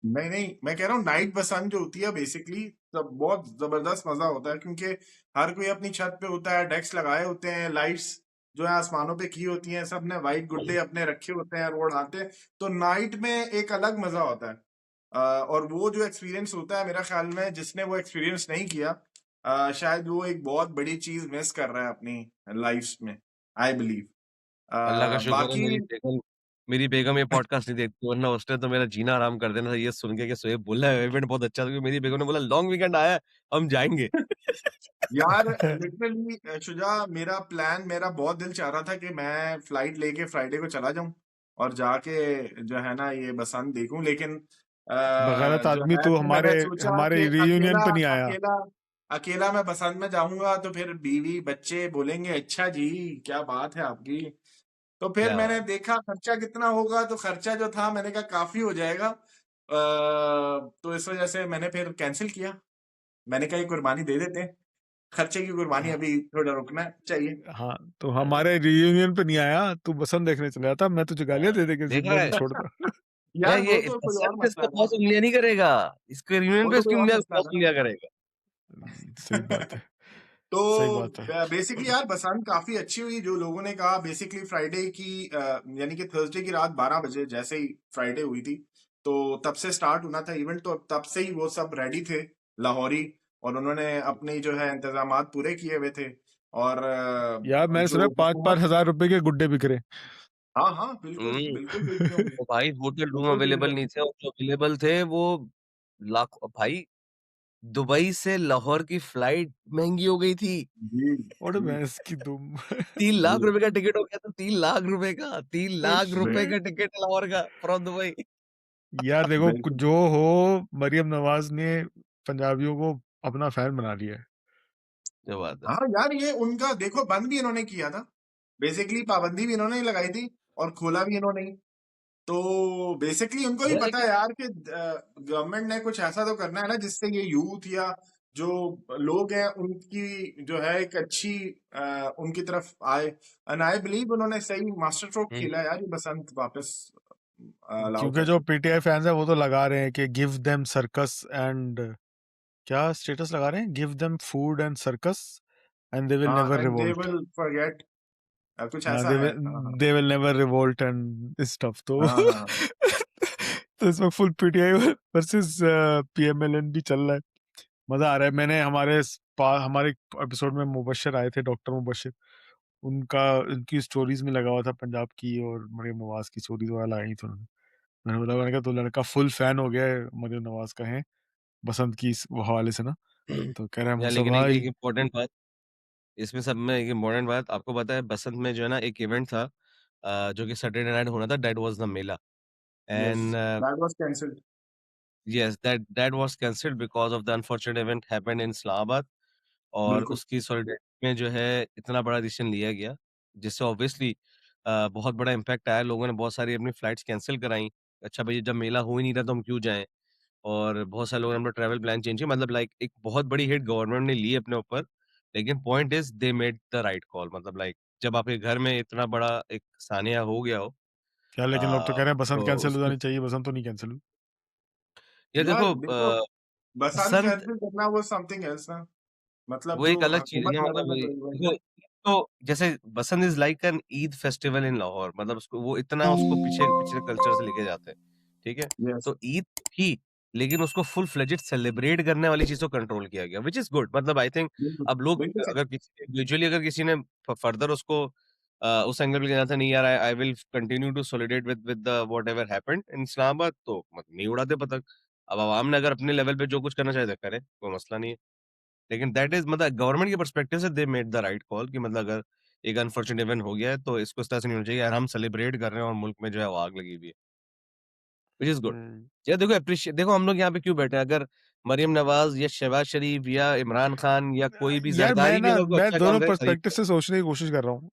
नहीं नहीं, मैं कह रहा हूँ नाइट बसंत जो होती है बेसिकली तब बहुत जबरदस्त मजा होता है, क्योंकि हर कोई अपनी छत पे होता है, डेस्क लगाए होते हैं, लाइट्स जो है आसमानों पे की होती हैं, सब ने वाइट गुड्डे अपने रखे होते हैं, रोड आते हैं। तो नाइट में एक अलग मजा होता है। और वो जो एक्सपीरियंस होता है मेरा ख्याल में जिसने वो एक्सपीरियंस नहीं किया, शायद वो एक बहुत बड़ी चीज मिस कर रहा है अपनी लाइफ में, आई बिलीव। अल्लाह का शुक्र है बाकी मेरी बेगम ये पॉडकास्ट नहीं देखती, वरना उसने तो मेरा जीना आराम कर देना था ये सुन के कि सोएब बोल रहा है इवेंट बहुत अच्छा था, क्योंकि मेरी बेगम ने बोला लॉन्ग वीकेंड आया है, हम जाएंगे। यार लिटरली शुजा, मेरा बहुत दिल चाह रहा था कि मैं फ्लाइट लेके फ्राइडे को चला जाऊं और जाके जो है ना ये बसंत देखूं, लेकिन बगैरत जो आदमी है तू फिर मैंने सोचा हमारे कि रियूनियन अकेला पे नहीं आया। अकेला अकेला मैं बसंत में जाऊंगा तो फिर बीवी बच्चे बोलेंगे अच्छा जी क्या बात है आपकी। तो फिर क्या मैंने बात। देखा खर्चा कितना होगा, तो खर्चा जो था मैंने कहा काफी हो जाएगा। तो इस वजह से मैंने फिर कैंसिल किया। मैंने कहा ये कुर्बानी दे देते हैं, खर्चे की कुर्बानी हाँ, अभी थोड़ा रुकना चाहिए। हाँ तो हमारे रियूनियन पे नहीं आया तू बसंत देखने चला था। मैं तुझे गालियां दे दे के देख रहा जिंदा नहीं है छोड़ता। यार ये वो तो कोई और बसंत मसला इसको है बहुत ना, उंगलियां नहीं करेगा, इसके रियूनियन वो पे तो इसकी कोई और उंगलियां मसला है बहुत ना। उंगलियां करेगा। सही बात है। तो सही बात है। बेसिकली यार बसंत काफी अच्छी हुई, जो लोगों ने कहा बेसिकली फ्राइडे की यानी कि थर्सडे की रात 12 बजे जैसे ही फ्राइडे हुई थी, तो तब से स्टार्ट होना था इवेंट, तो तब से ही वो सब रेडी थे लाहौरी, और उन्होंने अपने जो है इंतजामात पूरे किए हुए थे। और यार मैंने सुना जो 5-5 हुकूमत, हजार रुपए के गुड्डे बिक रहे। हाँ हाँ बिल्कुल बिल्कुल बिल्कुल होंगे, तो भाई होटल रूम बिल्कुल बिल्कुल अवेलेबल नहीं थे, और जो अवेलेबल थे वो लाखों भाई। दुबई से लाहौर की फ्लाइट महँगी हो गई थी। जी, और जी, भैंस की दुम। 3 लाख जी, रुपए का टिकट हो गया था, 3 लाख रुपए का, 3 ओह लाख रुपए शिट! का टिकट लाहौर का फ्रॉम दुबई। यार देखो बिल्कुल। जो हो, मरियम नवाज ने पंजाबियों को अपना फैन बना लिया है। क्या बात है। हाँ, यार ये उनका देखो बंद भी इन्होंने किया था। बेसिकली पाबंदी भी इन्होंने ही लगाई थी और खोला भी इन्होंने ही। तो बेसिकली उनको भी यार पता लेकिन है यार कि गवर्नमेंट ने कुछ ऐसा तो करना है ना जिससे ये यूथ या जो लोग हैं उनकी जो है एक अच्छी उनकी तरफ आए। एंड आई बिलीव उन्होंने सही मास्टर स्ट्रोक हुँ, खेला यार ये बसंत वापस अलाउ क्योंकि जो करके। पीटीआई फैंस हैं वो तो लगा रहे हैं कि गिव देम सर्कस एंड क्या स्टेटस लगा रहे हैं? Give them food and circus and they will हाँ never and they revolt. Will forget कुछ हाँ, ऐसा है। हाँ हाँ they will never revolt and stuff तो हाँ हाँ हाँ। तो इसमें फुल पीटीआई वर्सेस पीएमएलएन भी चल रहा है। मजा आ रहा है। मैंने हमारे एपिसोड में मुबश्शिर आए थे, डॉक्टर मुबश्शिर। उनका उनकी स्टोरीज में लगा हुआ था पंजाब की और मरियम नवाज की स्टोरीज वगैरह लगाई थी उन्होंने। मैंने कहा तो लड़का फुल फैन हो गया है मरियम नवाज का है बसंत की इस वो हवाले से ना। तो कह रहा है यार मूसा लेकिन एक भाई। एक इम्पोर्टेंट बात, इसमें सब में एक इम्पोर्टेंट बात आपको पता है, बसंत में जो है ना एक इवेंट था जो कि सैटरडे नाइट होना था, that was the Mela. Yes and that was cancelled. Yes, that was cancelled because of the unfortunate event happened in Islamabad. और बिल्कुल उसकी सॉलिडेरिटी में जो है इतना बड़ा डिसीजन लिया गया, जिससे ऑब्वियसली बहुत बड़ा इम्पैक्ट आया। लोगों ने बहुत सारी अपनी फ्लाइट्स कैंसल कराई। अच्छा भई, जब मेला हो ही नहीं रहा तो हम क्यों जाएँ? और बहुत सारे लोगों ने अपना ट्रैवल प्लान चेंज किया, मतलब लाइक एक बहुत बड़ी हिट गवर्नमेंट ने ली अपने ऊपर। लेकिन point is they made the right call, मतलब लाइक जब आपके घर में इतना बड़ा एक सानिया हो गया हो क्या लेकिन लोग तो कह रहे हैं बसंत तो कैंसिल हो उसको जानी चाहिए, बसंत तो नहीं कैंसिल हुई। यार यार देखो देखो बसंत बसंत कैंसिल करना वो समथिंग एल्स ना मतलब वो जो एक अलग चीज़ है हुकूमत ना, लेवल मतलब में वही कोई इवेंट है। देखो, तो जैसे Basant is like an Eid festival in Lahore, मतलब उसको वो इतना उसको पीछे पिछले कल्चर से लेके जाते हैं, ठीक है? यस तो ईद थी, लेकिन उसको फुल फ्लेजेड सेलिब्रेट करने वाली चीज़ को कंट्रोल किया गया, व्हिच इज़ गुड। मतलब आई थिंक बिल्कुल अब लोग बिल्कुल सही। अगर किसी ने इंडिविजुअली अगर किसी ने फर्दर उसको उस एंगल पे लेना था, नहीं यार I I will continue to solidate with the whatever happened in Islamabad, तो मतलब नहीं उड़ाते पतंग। अब अवाम ने अगर अपने लेवल पे जो कुछ करना चाहे तो करे, कोई मसला नहीं है। लेकिन दैट इज़ मतलब गवर्नमेंट के पर्सपेक्टिव से they made the right call कि मतलब अगर एक अनफॉर्चुनेट इवेंट हो गया है, तो इसको इस तरह से नहीं होना चाहिए यार, हम सेलिब्रेट कर रहे हैं और मुल्क में जो है वो आग लगी हुई है, व्हिच इज़ गुड। हम्म। यार देखो देखो हम लोग यहाँ पे क्यों बैठे हैं, अगर मरियम नवाज़ या शहबाज शरीफ या इमरान खान या कोई भी यार ज़रदारी भी अगर कोई मैं अच्छा काम दोनों करे, तारीफ पर्सपेक्टिव करो। से सोचने की कोशिश कर रहा हूँ।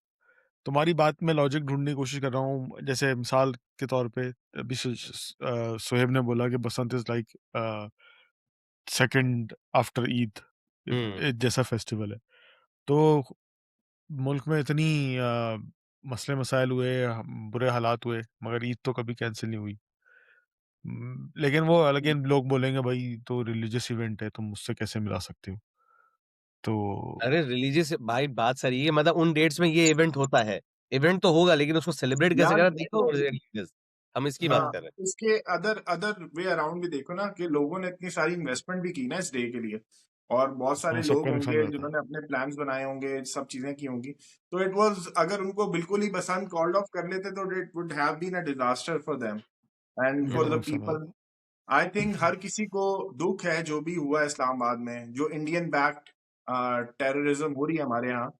तुम्हारी बात में लॉजिक ढूँढने की कोशिश कर रहा हूँ। जैसे मिसाल के तौर पे अभी सोहेब ने बोला कि Basant is like second after Eid, हुँ। ईद जैसा फेस्टिवल है। तो मुल्क में इतनी मसले मसाइल हुए, बुरे हालात हुए, मगर ईद तो कभी कैंसिल नहीं हुई। लेकिन लोग बोलेंगे भाई तो रिलीजियस इवेंट है, तुम उससे कैसे मिला सकते हो? तो अरे रिलीजियस भाई बात सही है, मतलब उन डेट्स में ये इवेंट होता है। इवेंट तो होगा लेकिन उसको सेलिब्रेट कैसे यार करना देखो देखो रिलीजियस, हम इसकी बात हाँ कर रहे हैं। इसके अदर अदर वे अराउंड भी देखो ना कि लोगों ने इतनी सारी इन्वेस्टमेंट भी की ना इस डे के लिए और बहुत हाँ, सारे लोग सबका नुकसान हो होंगे जाता है। जिन्होंने अपने प्लान्स बनाए होंगे सब चीजें की होंगी। तो इट वाज अगर उनको बिल्कुल ही बसंत कॉल्ड ऑफ कर लेते तो it would have been a disaster for them and for the बिल्कुल सही बात। पीपल। आई थिंक हर किसी को दुख है जो भी हुआ इस्लामाबाद में जो इंडियन बैक्ड टेररिज्म हो रही है हमारे यहाँ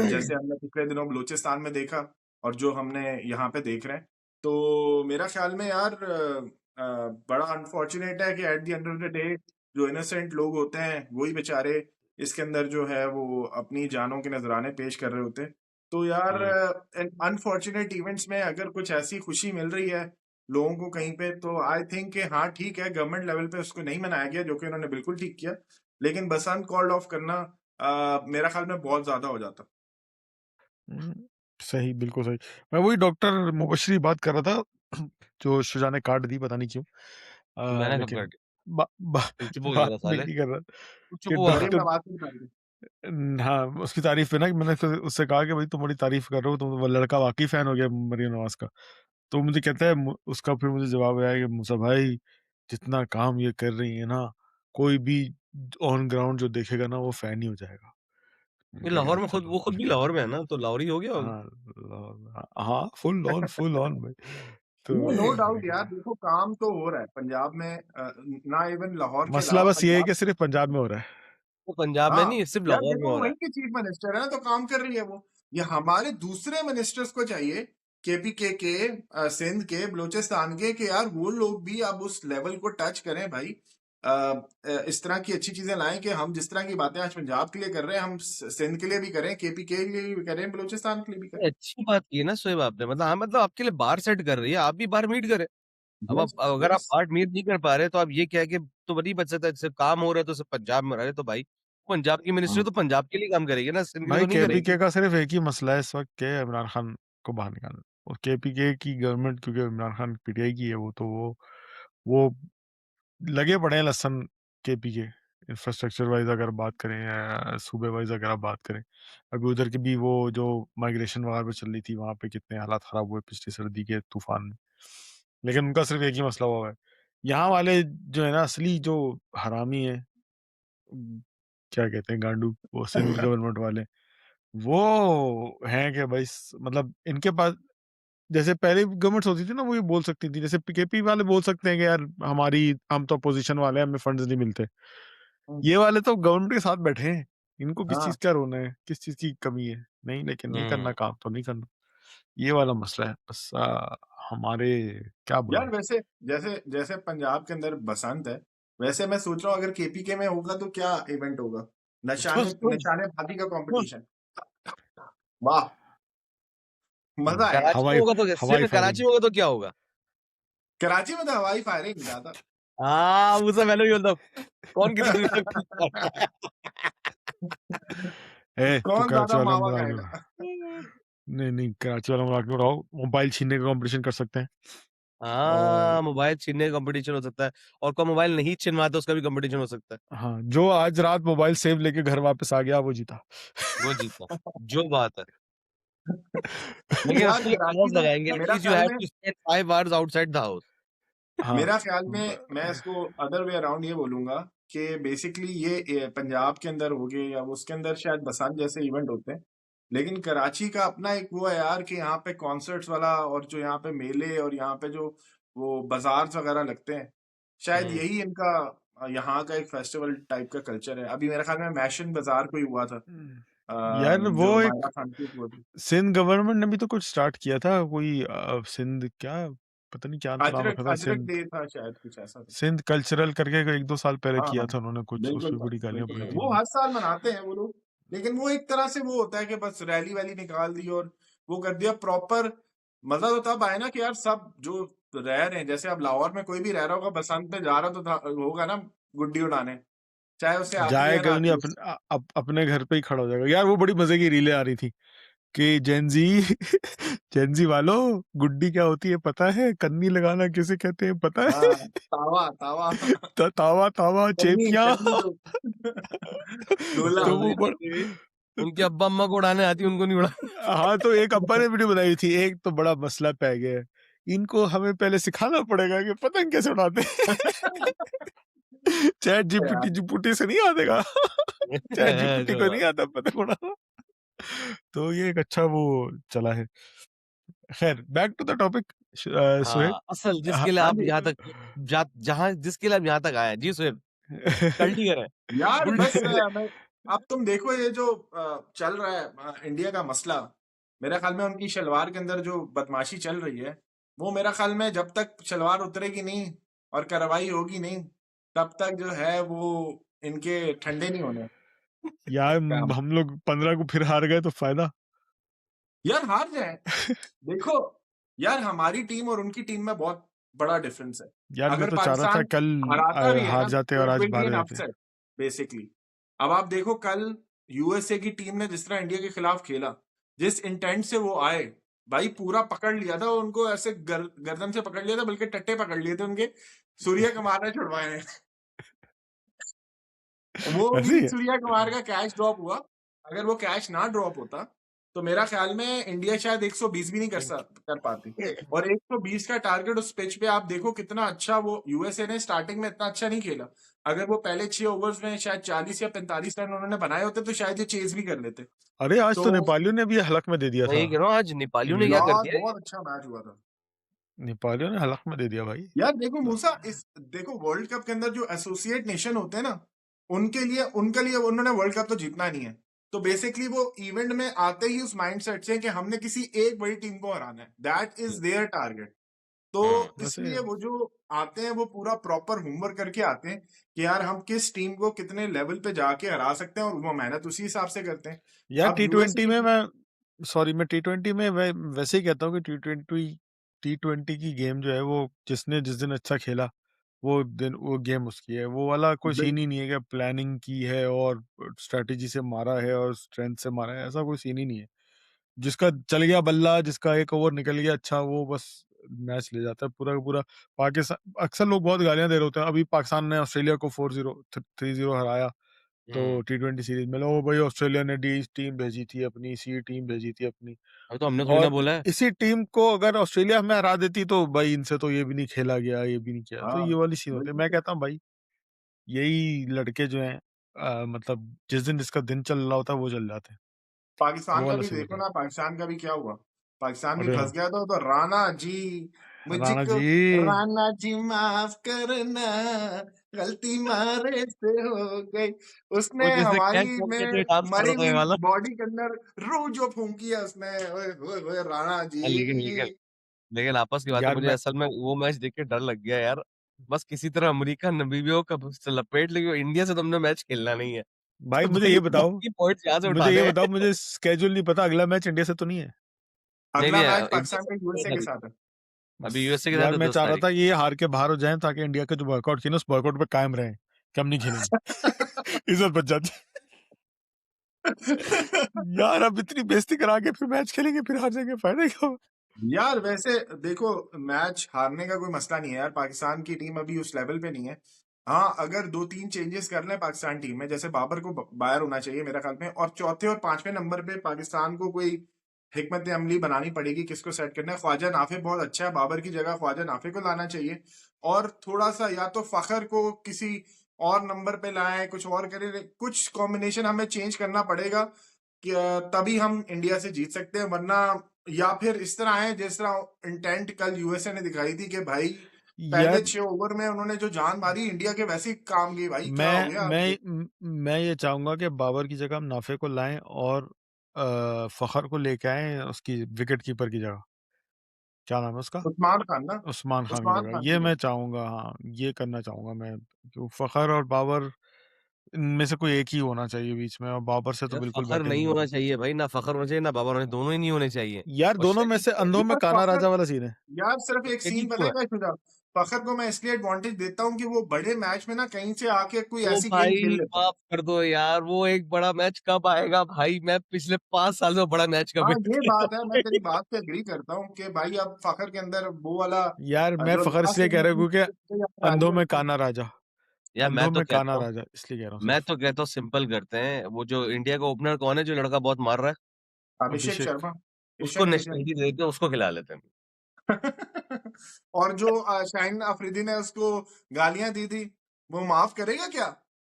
जैसे हमने पिछले दिनों बलूचिस्तान में देखा और जो हमने यहाँ पे देख रहे हैं। तो मेरा ख्याल में यार बड़ा अनफॉर्चुनेट है कि at the end of the day जो इनोसेंट लोग होते हैं वही बेचारे इसके अंदर जो है वो अपनी जानों के नजराने पेश कर रहे होते हैं। तो यार हुँ। अनफॉर्चुनेट इवेंट्स में अगर कुछ ऐसी खुशी मिल रही है लोगों को कहीं पे तो आई थिंक कि हाँ ठीक है गवर्नमेंट लेवल पे उसको नहीं मनाया गया जो कि उन्होंने बिल्कुल ठीक किया। लेकिन बसंत कॉल्ड ऑफ करना मेरा ख्याल में बहुत ज्यादा हो जाता। हुँ, सही, बिल्कुल सही। मैं वही डॉक्टर मुबश्शिर की बात कर रहा था, जो सज़ा ने काट दी पता नहीं क्यों। मैंने कब लेकिन काटी? बा बा तू चुप हो गया बात था मैं साले, नहीं कर रहा तू चुप कि हुआ कर। मरियम डॉक्टर नवाज की निकाल दी। हाँ, उसकी तारीफ़ पे ना कि मैंने फिर उससे कहा कि भाई तुम बड़ी तारीफ़ कर रहे हो, तो वो लड़का वाक़ई फ़ैन हो गया मरियम नवाज़ का। तो मुझे कहता है उसका फिर मुझे जवाब आया कि मूसा भाई जितना काम ये कर रही है ना, कोई भी ऑन ग्राउंड जो देखेगा ना वो फ़ैन ही हो जाएगा। मैंने ये कहा लाहौर यार में खुद चलो वो खुद भी ठीक है। लाहौर में है ना, तो लाहौरी हो गया होगा। हाँ, हाँ, फुल ऑन भाई। तो नो डाउट यार, देखो काम तो हो रहा है पंजाब में, ना इवन लाहौर के मसला अलावा बस ये है पंजाब। कि सिर्फ पंजाब में हो रहा है। वो पंजाब में हाँ नहीं, सिर्फ यार लाहौर में देखो, हो रहा वहीं है। के चीफ मिनिस्टर है ना, तो काम कर रही है वो। ये हमारे दूसरे मिनिस्टर्स को चाहिए, केपीके के, सिंध के, बलूचिस्तान के, कि यार वो लोग भी अब उस लेवल को टच करें भाई। इस तरह की अच्छी चीजें लाएं कि हम जिस तरह की बातें आज पंजाब के लिए कर रहे हैं, हम सिंध के लिए भी करें, केपीके के लिए भी करें, बलूचिस्तान के लिए भी ये करें। अच्छी बात की है ना शोएब आपने, मतलब हाँ, मतलब आपके लिए बार सेट कर रही है, आप भी बार मीट करें। अब यस आप अगर आप यस। बार मीट नहीं कर पा रहे, तो आप ये क्या है कि तो नहीं बच सकता, जैसे काम हो रहा है तो सिर्फ पंजाब में रह रहे, तो भाई पंजाब की मिनिस्ट्री तो पंजाब के लिए काम करेगी ना, सिंध के लिए भाई तो नहीं करेगी। केपीके का सिर्फ एक ही मसला है इस वक्त के इमरान खान को बाहर निकालना। और केपीके की गवर्नमेंट, क्योंकि इमरान खान पीटीआई की है, वो लगे पड़े हैं लसन केपीके। इंफ्रास्ट्रक्चर वाइज अगर बात करें या सूबे वाइज अगर आप बात करें, अभी उधर की भी वो जो माइग्रेशन वगैरह पे चल रही थी, वहां पे कितने हालात खराब हुए पिछली सर्दी के तूफान में। लेकिन उनका सिर्फ एक ही मसला हुआ है। यहाँ वाले जो है ना, असली जो हरामी है, क्या कहते हैं, गांडू, वो सिंध गवर्नमेंट वाले, वो हैं कि भाई मतलब इनके पास, जैसे पहले गवर्नमेंट्स होती थी ना, वो ये बोल सकती थी, जैसे केपी वाले बोल सकते हैं कि यार हम तो अपोजिशन वाले हैं, हमें फंड्स नहीं मिलते। ये वाले तो गवर्नमेंट के साथ बैठे हैं, इनको किस चीज हाँ का रोना है, किस चीज की कमी है, नहीं, लेकिन नहीं करना काम तो नहीं करना। ये वाला मसला है बस। हमारे क्या बोले। यार, वैसे जैसे जैसे पंजाब के अंदर बसंत है, वैसे मैं सोच रहा हूँ अगर केपीके में होगा तो क्या इवेंट होगा, बस बस निशानेबाजी का बस। कंपटीशन। वाह, मजा आएगा। कराची में हवाई होगा तो हवाई सिर्फ कराची फायरिंग। में होगा तो क्या होगा? कराची में तो हवाई फायरिंग ज्यादा। हाँ, मुझसे पहले भी बोलता हूँ, कौन कितनी दूर तक पहुंचता है। तू कौन कराची ज्यादा वाला मावा मजाक नहीं उड़ा। खाएगा। नहीं नहीं, कराची वाला मजाक नहीं उड़ाओ। मोबाइल छीनने का कंपटीशन कर सकते हैं। और हाँ, मोबाइल छीनने का कंपटीशन हो सकता है, और कोई मोबाइल नहीं छिनवाता उसका भी कंपटीशन हो सकता है। हाँ, जो आज रात मोबाइल सेव लेके घर वापस आ गया वो जीता। वो जीता, जो बात है। लेकिन यार उसके लिए कराची क्लॉज तो लगाएंगे, मेरा एटलीस्ट यू ख्याल हैव में to spend 5 hours outside the house. हाँ मेरा ख्याल में मैं इसको अदर वे अराउंड ये बोलूंगा कि बेसिकली ये पंजाब के अंदर हो गए या उसके अंदर शायद बसंत जैसे इवेंट होते हैं, लेकिन कराची का अपना एक वो है यार कि यहाँ पे कॉन्सर्ट्स वाला, और जो यहाँ पे मेले और यहाँ पे जो वो बाजार्स वगैरह लगते हैं, शायद यही इनका यहाँ का एक फेस्टिवल टाइप का कल्चर है। अभी मेरे ख्याल में मैशन बाजार कोई हुआ था, यार, वो जो एक मायरा खान की वो थी। सिंध गवर्नमेंट ने भी तो कुछ स्टार्ट किया था, कोई सिंध क्या, पता नहीं क्या तो नाम अजरक रखा था, अजरक सिंध डे था शायद, कुछ ऐसा था। सिंध कल्चरल करके 1-2 साल पहले हाँ किया हाँ, था उन्होंने कुछ, बिल्कुल उसमें सर, बड़ी गालियां बिल्कुल पड़ी सर। थी वो उन्हें। हर साल मनाते हैं वो लोग, लेकिन वो एक तरह से वो होता है कि बस रैली वैली निकाल दी और वो कर दिया प्रॉपर। मजा तो तब आया ना कि यार सब जो रह रहे हैं, जैसे अब लाहौर में कोई भी रह रहा होगा, बसंत में जा रहा तो होगा ना गुड्डी उड़ाने, चाहे उसे आती है या जाएगा ना नहीं, आती है। अपने घर पे ही खड़ा हो जाएगा। यार वो बड़ी मजे की रीलें आ रही थी कि जेनजी जेनजी वालों, गुड्डी क्या होती है पता है, कन्नी लगाना किसे कहते हैं पता है? हाँ, तावा तावा। तावा तावा चन्नी चेपिया। चन्नी जो डोला। तो वो उनके अब्बा अम्मा को उड़ाने आती, उनको नहीं उड़ा। हाँ, तो एक अब्बा ने वीडियो बनाई थी, एक तो बड़ा मसला पै गया है, इनको हमें पहले सिखाना पड़ेगा कि पतंग कैसे उड़ाते हैं। चैट जीपीटी जीपीटी से नहीं आतेगा। चैट जीपीटी जो को नहीं बात। आता पतंग उड़ाना। तो ये एक अच्छा वो चला है। खैर, back to the topic. Suhaib. हाँ, असल हाँ, जिसके लिए हाँ आप जी। यहाँ तक जहाँ जिसके लिए आप यहाँ तक आए हैं, जी सुहेब, कल्टी करें। यार बुल बस अब तुम देखो ये जो चल रहा है इंडिया का मसला, मेरे ख्याल में उनकी शलवार के अंदर जो बदमाशी चल रही है, वो मेरा ख्याल में जब तक शलवार उतरेगी नहीं और कार्रवाई होगी नहीं, तब तक जो है वो इनके ठंडे नहीं होने यार, काम। हम लोग 15 को फिर हार गए तो फायदा। यार हार जाए, देखो यार हमारी टीम और उनकी टीम में बहुत बड़ा डिफरेंस है। यार, मैं अगर तो चाह रहा था पाकिस्तान कल हराता भी है ना हार जाते तो और इट आज विल बी हार एन जाते। Upset basically. अब आप देखो कल यूएसए की टीम ने जिस तरह इंडिया के खिलाफ खेला, जिस इंटेंट से वो आए, भाई पूरा पकड़ लिया था उनको, ऐसे गर्दन से पकड़ लिया था, बल्कि टट्टे पकड़ लिए थे उनके, सूर्य कुमार ने छुड़वाए हैं। वो ऐसे भी ही है। सूर्या कुमार का कैच ड्रॉप हुआ, अगर वो कैच ना ड्रॉप होता तो मेरा ख्याल में इंडिया शायद 120 भी नहीं कर पाती। और 120 का टारगेट उस पिच पे आप देखो कितना अच्छा, वो यूएसए ने स्टार्टिंग में इतना अच्छा नहीं खेला, अगर वो पहले 6 ओवर्स में शायद 40 या 45 रन उन्होंने बनाए होते तो शायद ये चेज भी कर लेते। अरे आज तो तो नेपालियों ने भी हलक में दे दिया मैं था। ये कह रहा हूँ, आज नेपालियों ने क्या कर यार दिया। बहुत अच्छा मैच हुआ था। नेपालियों ने हलक में दे दिया भाई। यार देखो मूसा, देखो वर्ल्ड कप के अंदर जो एसोसिएट नेशन होते हैं ना, उनके लिए उन्होंने वर्ल्ड कप तो जीतना नहीं है। तो बेसिकली वो इवेंट में आते ही उस माइंडसेट से कि हमने किसी एक बड़ी टीम को हराना है, दैट इज देयर टारगेट। तो वैसे इसलिए वो जो आते हैं वो पूरा प्रॉपर होमवर्क करके आते हैं कि यार हम किस टीम को कितने लेवल पे जाके हरा सकते हैं, और वो मेहनत उसी हिसाब से करते हैं। यार अब यूएसए T20 में मैं T20 में वैसे ही कहता हूँ कि T20 की गेम जो है वो जिस दिन अच्छा खेला वो गेम उसकी है। वो वाला कोई सीन ही नहीं है कि प्लानिंग की है और स्ट्रेटेजी से मारा है और स्ट्रेंथ से मारा है, ऐसा कोई सीन ही नहीं है। जिसका चल गया बल्ला, जिसका एक ओवर निकल गया अच्छा, वो बस मैच ले जाता है पूरा का पूरा। पाकिस्तान अक्सर लोग बहुत गालियां दे रहे होते हैं। अभी पाकिस्तान ने ऑस्ट्रेलिया को 4-0 3-0 हराया तो T20 सीरीज में, लो भाई ऑस्ट्रेलिया ने डी टीम भेजी थी अपनी, सी टीम भेजी थी अपनी, अभी तो हमने थोड़ी ना और बोला है। इसी टीम को अगर ऑस्ट्रेलिया हमें हरा देती तो भाई इनसे तो ये भी नहीं खेला गया, ये भी नहीं किया। तो हाँ ये वाली सीन होती है। बिल्कुल मैं सही। कहता हूँ भाई यही लड़के जो हैं मतलब जिस दिन जिसका दिन चल रहा होता है वो चल जाते हैं। पाकिस्तान वो का वाला भी सीन देखो होता है। ना, पाकिस्तान का भी क्या हुआ। पाकिस्तान भी अरे फंस हाँ, गया था तो राणा जी, राणा मुझको जी राणा जी माफ करना, गलती मारे से हो गई। वो उसने जैसे हमारी कैच करके में जो डांस कर मरी रहा था हुई ये वाला। बॉडी के अंदर रूह जो फूंकी है उसने, ओए ओए ओए राणा हाँ, लेकिन लेकिन जी। लेकिन आपस की बात है, यार मुझे मैं असल में वो मैच देख के डर लग गया यार। बस किसी तरह अमेरिका नबीबियों का से लपेट लेगी, इंडिया से तुमने मैच खेलना नहीं है। भाई तो भाई बाकी पॉइंट्स यहाँ से उठाने हैं। मुझे स्केड्यूल नहीं पता, अगला मैच इंडिया से तो नहीं है। नहीं अगला नहीं, मैच इंडिया पाकिस्तान से का नहीं यूएसए है के अभी। साथ है। अभी यूएसए के साथ यार है मैं 10 चाह रहा तारीख था ये हार के बाहर हो जाएं ताकि इंडिया का जो बॉयकॉट किया ना उस बॉयकॉट पे कायम रहे कि हम नहीं खेलेंगे। इज्जत बच जाती। यार अब इतनी बेइज्जती करा के फिर मैच खेलेंगे फिर हार जाएंगे, फायदा क्या होगा? यार वैसे देखो, मैच हारने का कोई मसला नहीं है यार, पाकिस्तान की टीम अभी उस लेवल पे नहीं है। हाँ, अगर 2-3 चेंजेस कर लें पाकिस्तान टीम में, जैसे बाबर को बाहर होना चाहिए मेरे ख्याल में, और चौथे और पांचवें नंबर पे पाकिस्तान को कोई हिकमत अमली बनानी पड़ेगी, किसको सेट करना है। ख्वाजा नाफे बहुत अच्छा है, बाबर की जगह ख्वाजा नाफे को लाना चाहिए। और थोड़ा सा या तो फखर को किसी और नंबर पे लाएं, कुछ और करें, कुछ कॉम्बिनेशन हमें चेंज करना पड़ेगा कि तभी हम इंडिया से जीत सकते हैं, वरना या फिर इस तरह आए जिस तरह इंटेंट कल यूएसए ने दिखाई थी कि भाई पहले यार 6 ओवर में उन्होंने जो जान मारी इंडिया के, वैसे ही काम गई भाई, क्या हो मैं गया मैं आपको। मैं ये चाहूंगा कि बाबर की जगह हम नाफे को लाएं और फखर को लेके आए उसकी विकेट कीपर की जगह। क्या नाम है उसका? उस्मान खान ना, उस्मान खान की उस्मान जगह। खान ये की मैं जगह। चाहूंगा, हाँ ये करना चाहूंगा मैं। फखर और बाबर इनमें से कोई एक ही होना चाहिए बीच में, और बाबर से तो यार बिल्कुल फखर बैटिंग नहीं नहीं होना होगी। चाहिए भाई, ना फखर होना चाहिए ना बाबर होना चाहिए, दोनों ही नहीं होने चाहिए। यार और दोनों में से अंधों में यार काना फखर, राजा वाला सीन है। यार सिर्फ एक स्टेडी सीन पता क्यों है है? क्या शुजा, फखर को मैं इसलिए एडवांटेज देता हूँ कि वो बड़े मैच में ना कहीं से आके कोई ओ ऐसी गेम भाई खेल लेता है। माफ कर दो यार, वो एक बड़ा मैच कब आएगा भाई? मैं पिछले 5 साल से वो बड़ा मैच का हाँ वेट ये कर रहा बात है, हूँ मैं तेरी भाई। बात पे एग्री करता हूँ कि भाई अब फखर के अंदर वो वाला यार मैं जो फखर लास्ट इसलिए कह रहा हूँ क्योंकि आ रही अंधों है में उसको। काना राजा, यार अंधों में काना राजा इसलिए कह रहा हूँ मैं सिर्फ। तो कहता हूँ सिंपल करते हैं, वो जो इंडिया का ओपनर कौन है जो लड़का बहुत मार रहा है, अभिषेक अभिषेक। शर्मा, उसको ईशान किशन। नेशनल टी देते हैं, उसको खिला लेते हैं। और जो शाहीन अफरीदी ने उसको गालियां दी थी, वो माफ करेगा क्या?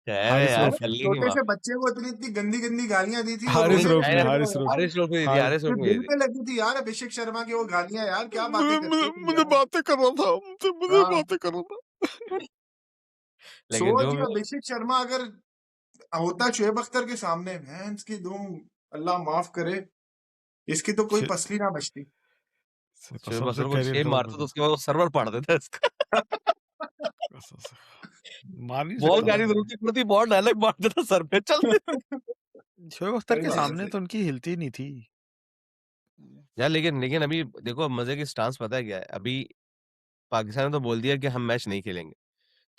अरे हारिस यार अरे रऊफ, कर लेंगे छोटे माफ। से बच्चे को इतनी इतनी गंदी गंदी गालियां दी थी, वो रो हारिस नहीं के रऊफ कह ने शायद रहा हारिस था रऊफ यार, हारिस लोग को दे दिया, हार हारिस ये लोग को दे दिल दिया। पे लगी थी यार अभिषेक शर्मा की वो गालियां, यार क्या बातें करते हो तुम मुझे यार। बातें कर रहा था, मुझे हाँ, बातें कर रहा था। लेकिन सोच जो ये भी हो, अभिषेक शर्मा अगर होता शुएब अख्तर के सामने, भैंस की दुम, अल्लाह माफ करे, इसकी तो कोई शे- पसली ना बचती। शुएब कसम से अख्तर को कह रही 6 खबर मारता तो बता। उसके बाद वो सर्वर पाड़ देता है इसका। कसम से मार नहीं बॉल सकता गाड़ी था। जरूरत नहीं पड़ती, बॉल डायरेक्ट मार देता सर पे, चल। शोएब अख्तर सही के बात है, सामने सही। तो उनकी हिलती नहीं थी। यार लेकिन लेकिन अभी देखो मजे की स्टांस पता है क्या है अभी? पाकिस्तान ने तो बोल दिया कि हम मैच नहीं खेलेंगे।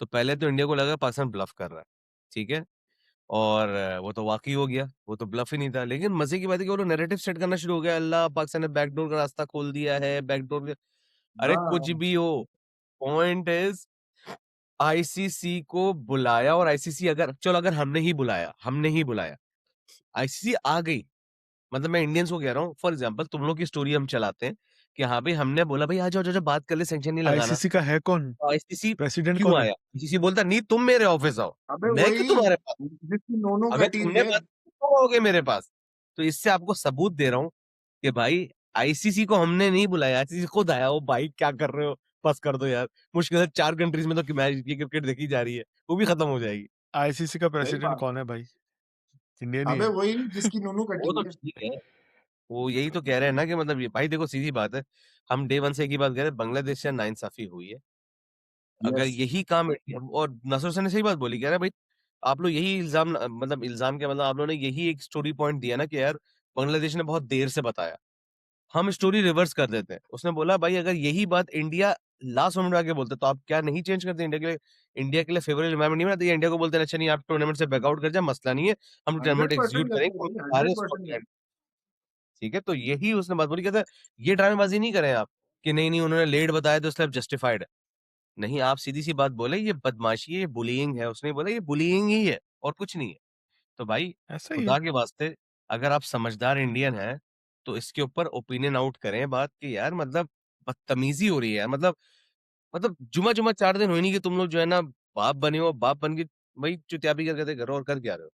तो पहले तो इंडिया को लगा पाकिस्तान ब्लफ कर रहा है, ठीक है, और वो तो वाकई हो गया, वो तो ब्लफ ही नहीं था। लेकिन मजे की बात है कि वो लोग नैरेटिव सेट करना शुरू हो गया, अल्लाह पाकिस्तान ने बैकडोर का रास्ता खोल दिया है, बैकडोर। अरे कुछ हाँ भी हो, पॉइंट इज आईसीसी को बुलाया, और आईसीसी अगर चलो अगर हमने ही बुलाया, आईसीसी आ गई, मतलब मैं इंडियंस को कह रहा हूँ, फॉर एग्जांपल तुम लोग की स्टोरी हम चलाते हैं कि हाँ भाई हमने बोला भाई आ जाओ जाओ जाओ, बात कर ले, सैंक्शन नहीं लगाना। आईसीसी का है कौन? तो आईसीसी प्रेसिडेंट क्यों कौन है? आया? आईसीसी बोलता नहीं तुम मेरे ऑफिस आओ, अबे मैं क्यों वही तुम्हारे पास? जिसकी नोनो अगर कटी हुई तुमने है। बात की तो आओगे मेरे पास। तो इससे आपको सबूत दे रहा हूँ कि भाई आईसीसी को हमने नहीं बुलाया, आईसीसी खुद आया। ओ भाई क्या कर रहे हो, बस कर दो यार। मुश्किल से 4 कंट्रीज में तो मैच की क्रिकेट देखी जा रही है, वो भी खत्म हो जाएगी। आईसीसी का सही प्रेसिडेंट बात कौन है भाई? इंडियन ही है। अबे है। वही जिसकी नूनू वो कटी तो है। ठीक है, वो यही तो कह रहे हैं ना कि मतलब ये भाई देखो सीधी बात है, हम डे वन से एक ही बात कह रहे हैं, बांग्लादेश से नाइंसाफी हुई है। अगर यस। यही काम और नसर हुसैन ने सही बात बोली, कह रहा है भाई आप लोग यही इल्जाम, मतलब इल्जाम क्या, मतलब आप लोगों ने यही एक स्टोरी पॉइंट दिया ना कि यार बांग्लादेश ने बहुत देर से बताया, हम स्टोरी रिवर्स कर देते हैं। उसने बोला भाई अगर यही बात इंडिया लास्ट मोमेंट में आके बोलते तो आप क्या नहीं चेंज करते, इंडिया के लिए फेवरेबल एनवायरमेंट नहीं बनाते, इंडिया को बोलते हैं अच्छा नहीं आप टूर्नामेंट से बैकआउट कर जाए, मसला नहीं है, हम टूर्नामेंट 100% एग्जीक्यूट करते करेंगे, भाई, सारे 100% स्कॉटलैंड। करते। ठीक है, तो यही उसने बात बोली, कहता है ये ड्रामेबाजी नहीं करें आप कि नहीं नहीं उन्होंने लेट बताया तो इसलिए जस्टिफाइड है। नहीं, आप सीधी सी बात बोले ये बदमाशी है, ये बुलिंग है। उसने बोला ये बुलिंग ही है और कुछ नहीं है। तो भाई ऐसा ही है। खुदा के वास्ते अगर आप समझदार इंडियन हैं तो इसके ऊपर ओपिनियन आउट करें बात कि यार मतलब बदतमीजी हो रही है यार, मतलब जुमा जुमा 4 दिन हुई नहीं कि तुम लोग जो है ना बाप बने हो, बाप बन के भाई चुतियापी करके करो और कर क्या रहे हो।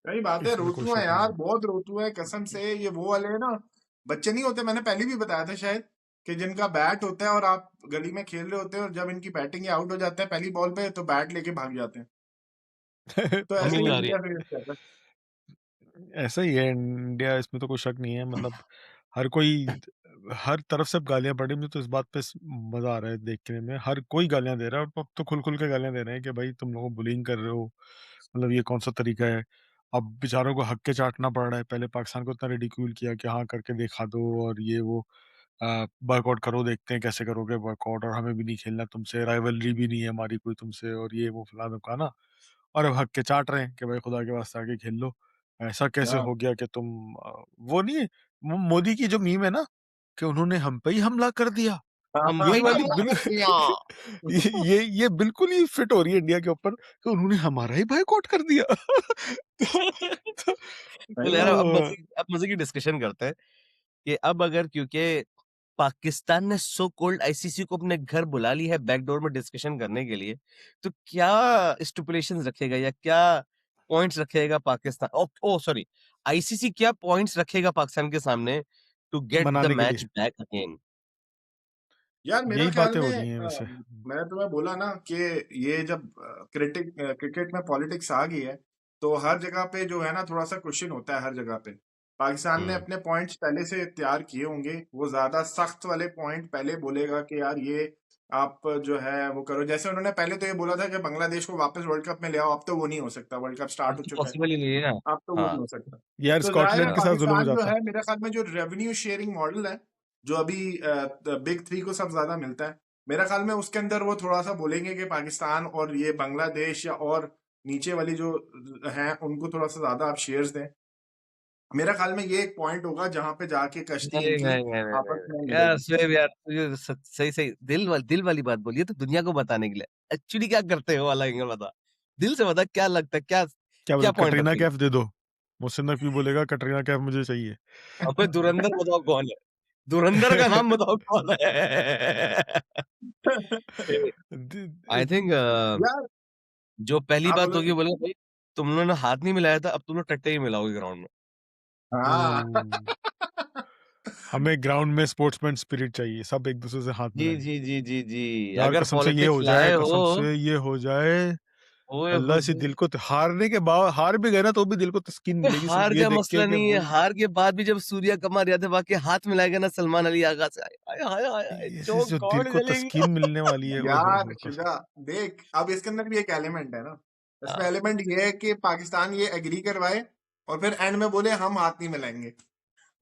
सही बात है, इसमें तो कोई रोतू है शक नहीं यार, है। बहुत रोतू है कसम से। ये वो वाले है ना, बच्चे नहीं होते, मैंने पहले भी बताया था शायद, कि जिनका बैट होता है और आप गली में खेल रहे होते हैं और जब इनकी बैटिंग आउट हो जाते हैं पहली बॉल पे तो बैट लेके भाग जाते हैं। तो समझ ऐसे ही नहीं आ रही है। इंडिया फेस कर रहा ऐसा ही है इंडिया, इसमें तो कोई शक नहीं है। मतलब हर कोई, हर तरफ से अब गालियां पड़ी, मुझे तो इस बात पे मजा आ रहा है देखने में। हर कोई गालियां दे रहा है और अब तो खुल खुल के गालियां दे रहे हैं कि भाई तुम लोगों बुलिंग कर रहे हो, मतलब ये कौन सा तरीका है। अब बेचारों को हक के चाटना पड़ रहा है। पहले पाकिस्तान को इतना रिडिक्यूल किया कि हाँ करके दिखा दो और ये वो, वर्कआउट करो, देखते हैं कैसे करोगे वर्कआउट, और हमें भी नहीं खेलना तुमसे, राइवलरी भी नहीं है हमारी कोई तुमसे, और ये वो फलाना धमकाना। और अब हक के चाट रहे हैं कि भाई खुदा के वास्ते आके खेल लो। ऐसा कैसे है। हो गया कि तुम वो नहीं है, मोदी की जो मीम है ना, कि उन्होंने हम पे ही हमला कर दिया, हम ये भाई वाली हमला बिल कर दिया। ये बिल्कुल ही फिट हो रही है इंडिया के ऊपर कि उन्होंने हमारा ही बायकॉट कर दिया। तो, सही चलो यार बात। अब मजे की डिस्कशन करते हैं कि अब अगर क्योंकि पाकिस्तान ने सो कॉल्ड आईसीसी को अपने घर बुला ली है बैकडोर में डिस्कशन करने के लिए, तो क्या स्टिपुलेशंस रखेगा या क्या पॉइंट्स रखेगा पाकिस्तान, ओ ओ सॉरी, आईसीसी क्या पॉइंट्स रखेगा पाकिस्तान के सामने टू गेट द मनाने के मैच लिए बैक अगेन। यार मेरा यही ख्याल बातें हो में रही हैं वैसे। मैंने तुम्हें बोला ना कि ये जब क्रिकेट में पॉलिटिक्स आ गई है तो हर जगह पे जो है ना थोड़ा सा क्वेश्चन होता है हर जगह पे। पाकिस्तान ने हम्म अपने पॉइंट्स पहले से तैयार किए होंगे, वो ज्यादा सख्त वाले पॉइंट पहले बोलेगा कि यार ये आप जो है वो करो। जैसे उन्होंने पहले तो ये बोला था कि बांग्लादेश को वापस वर्ल्ड कप में ले आओ, अब तो वो नहीं हो सकता, वर्ल्ड कप अब स्टार्ट हो तो चुका है, पॉसिबल ही नहीं है ना। अब तो वो नहीं हाँ, हो सकता। यार तो जाहिर है स्कॉटलैंड के साथ जुल्म हो पाकिस्तान जो जाता। है मेरे ख्याल में जो रेवेन्यू शेयरिंग मॉडल है जो अभी बिग थ्री को सब ज्यादा मिलता है, मेरा ख्याल में उसके अंदर वो थोड़ा सा बोलेंगे कि पाकिस्तान और ये बांग्लादेश या और नीचे वाली जो हैं उनको थोड़ा सा ज्यादा आप शेयर्स दें। मेरा ख्याल में ये एक पॉइंट होगा जहां पे जाके कश्ती नहीं इनकी नहीं नहीं नहीं आपस में नहीं यार मिलेगी। सुहेब यार तुझे सही सही दिल वाली बात बोली है तो दुनिया को बताने के लिए एक्चुअली क्या करते हो वाला एंगल बता, दिल से बता क्या लगता है, क्या क्या बोले, क्या पॉइंट कटरीना रखेगा। कैफ दे दो। मुहसिन नकवी बोलेगा कटरीना कैफ मुझे चाहिए। अबे धुरंधर बताओ कौन है, धुरंधर का नाम बताओ कौन है। आई थिंक यार जो पहली हाँ बात बोलो। होगी बोलेगा भाई तुम लोगों ने हाथ नहीं मिलाया था, अब तुम लोग टट्टे ही मिलाओगे ग्राउंड में। हाँ। हम्म, हमें ग्राउंड में स्पोर्ट्समैन स्पिरिट चाहिए, सब एक दूसरे से हाथ जी मिलाएं। जी जी जी जी, यार अगर कसम से ये पॉलिटिक्स हो जाए, लाए हो, कसम से ये हो जाए, ओए अल्लाह होए से होए। दिल को हारने के बाद, हार भी गए ना तो भी दिल को तस्कीन बे मिलेगी सिर्फ हार ये का देख के मसला कि नहीं है, वो हार के बाद भी जब सूर्या कमार यादव आके हाथ मिलाएगा ना सलमान अली आगा से, हाय हाय हाय हाय, ऐसे जो जो दिल कौन को जलेगी। तस्कीन मिलने वाली है, ओए होए यार होए शुजा, देख अब इसके अंदर भी एक एलिमेंट है ना, इसमें एलिमेंट ये है कि पाकिस्तान ये एग्री करवाए और फिर एंड में बोले हम हाथ नहीं मिलाएंगे।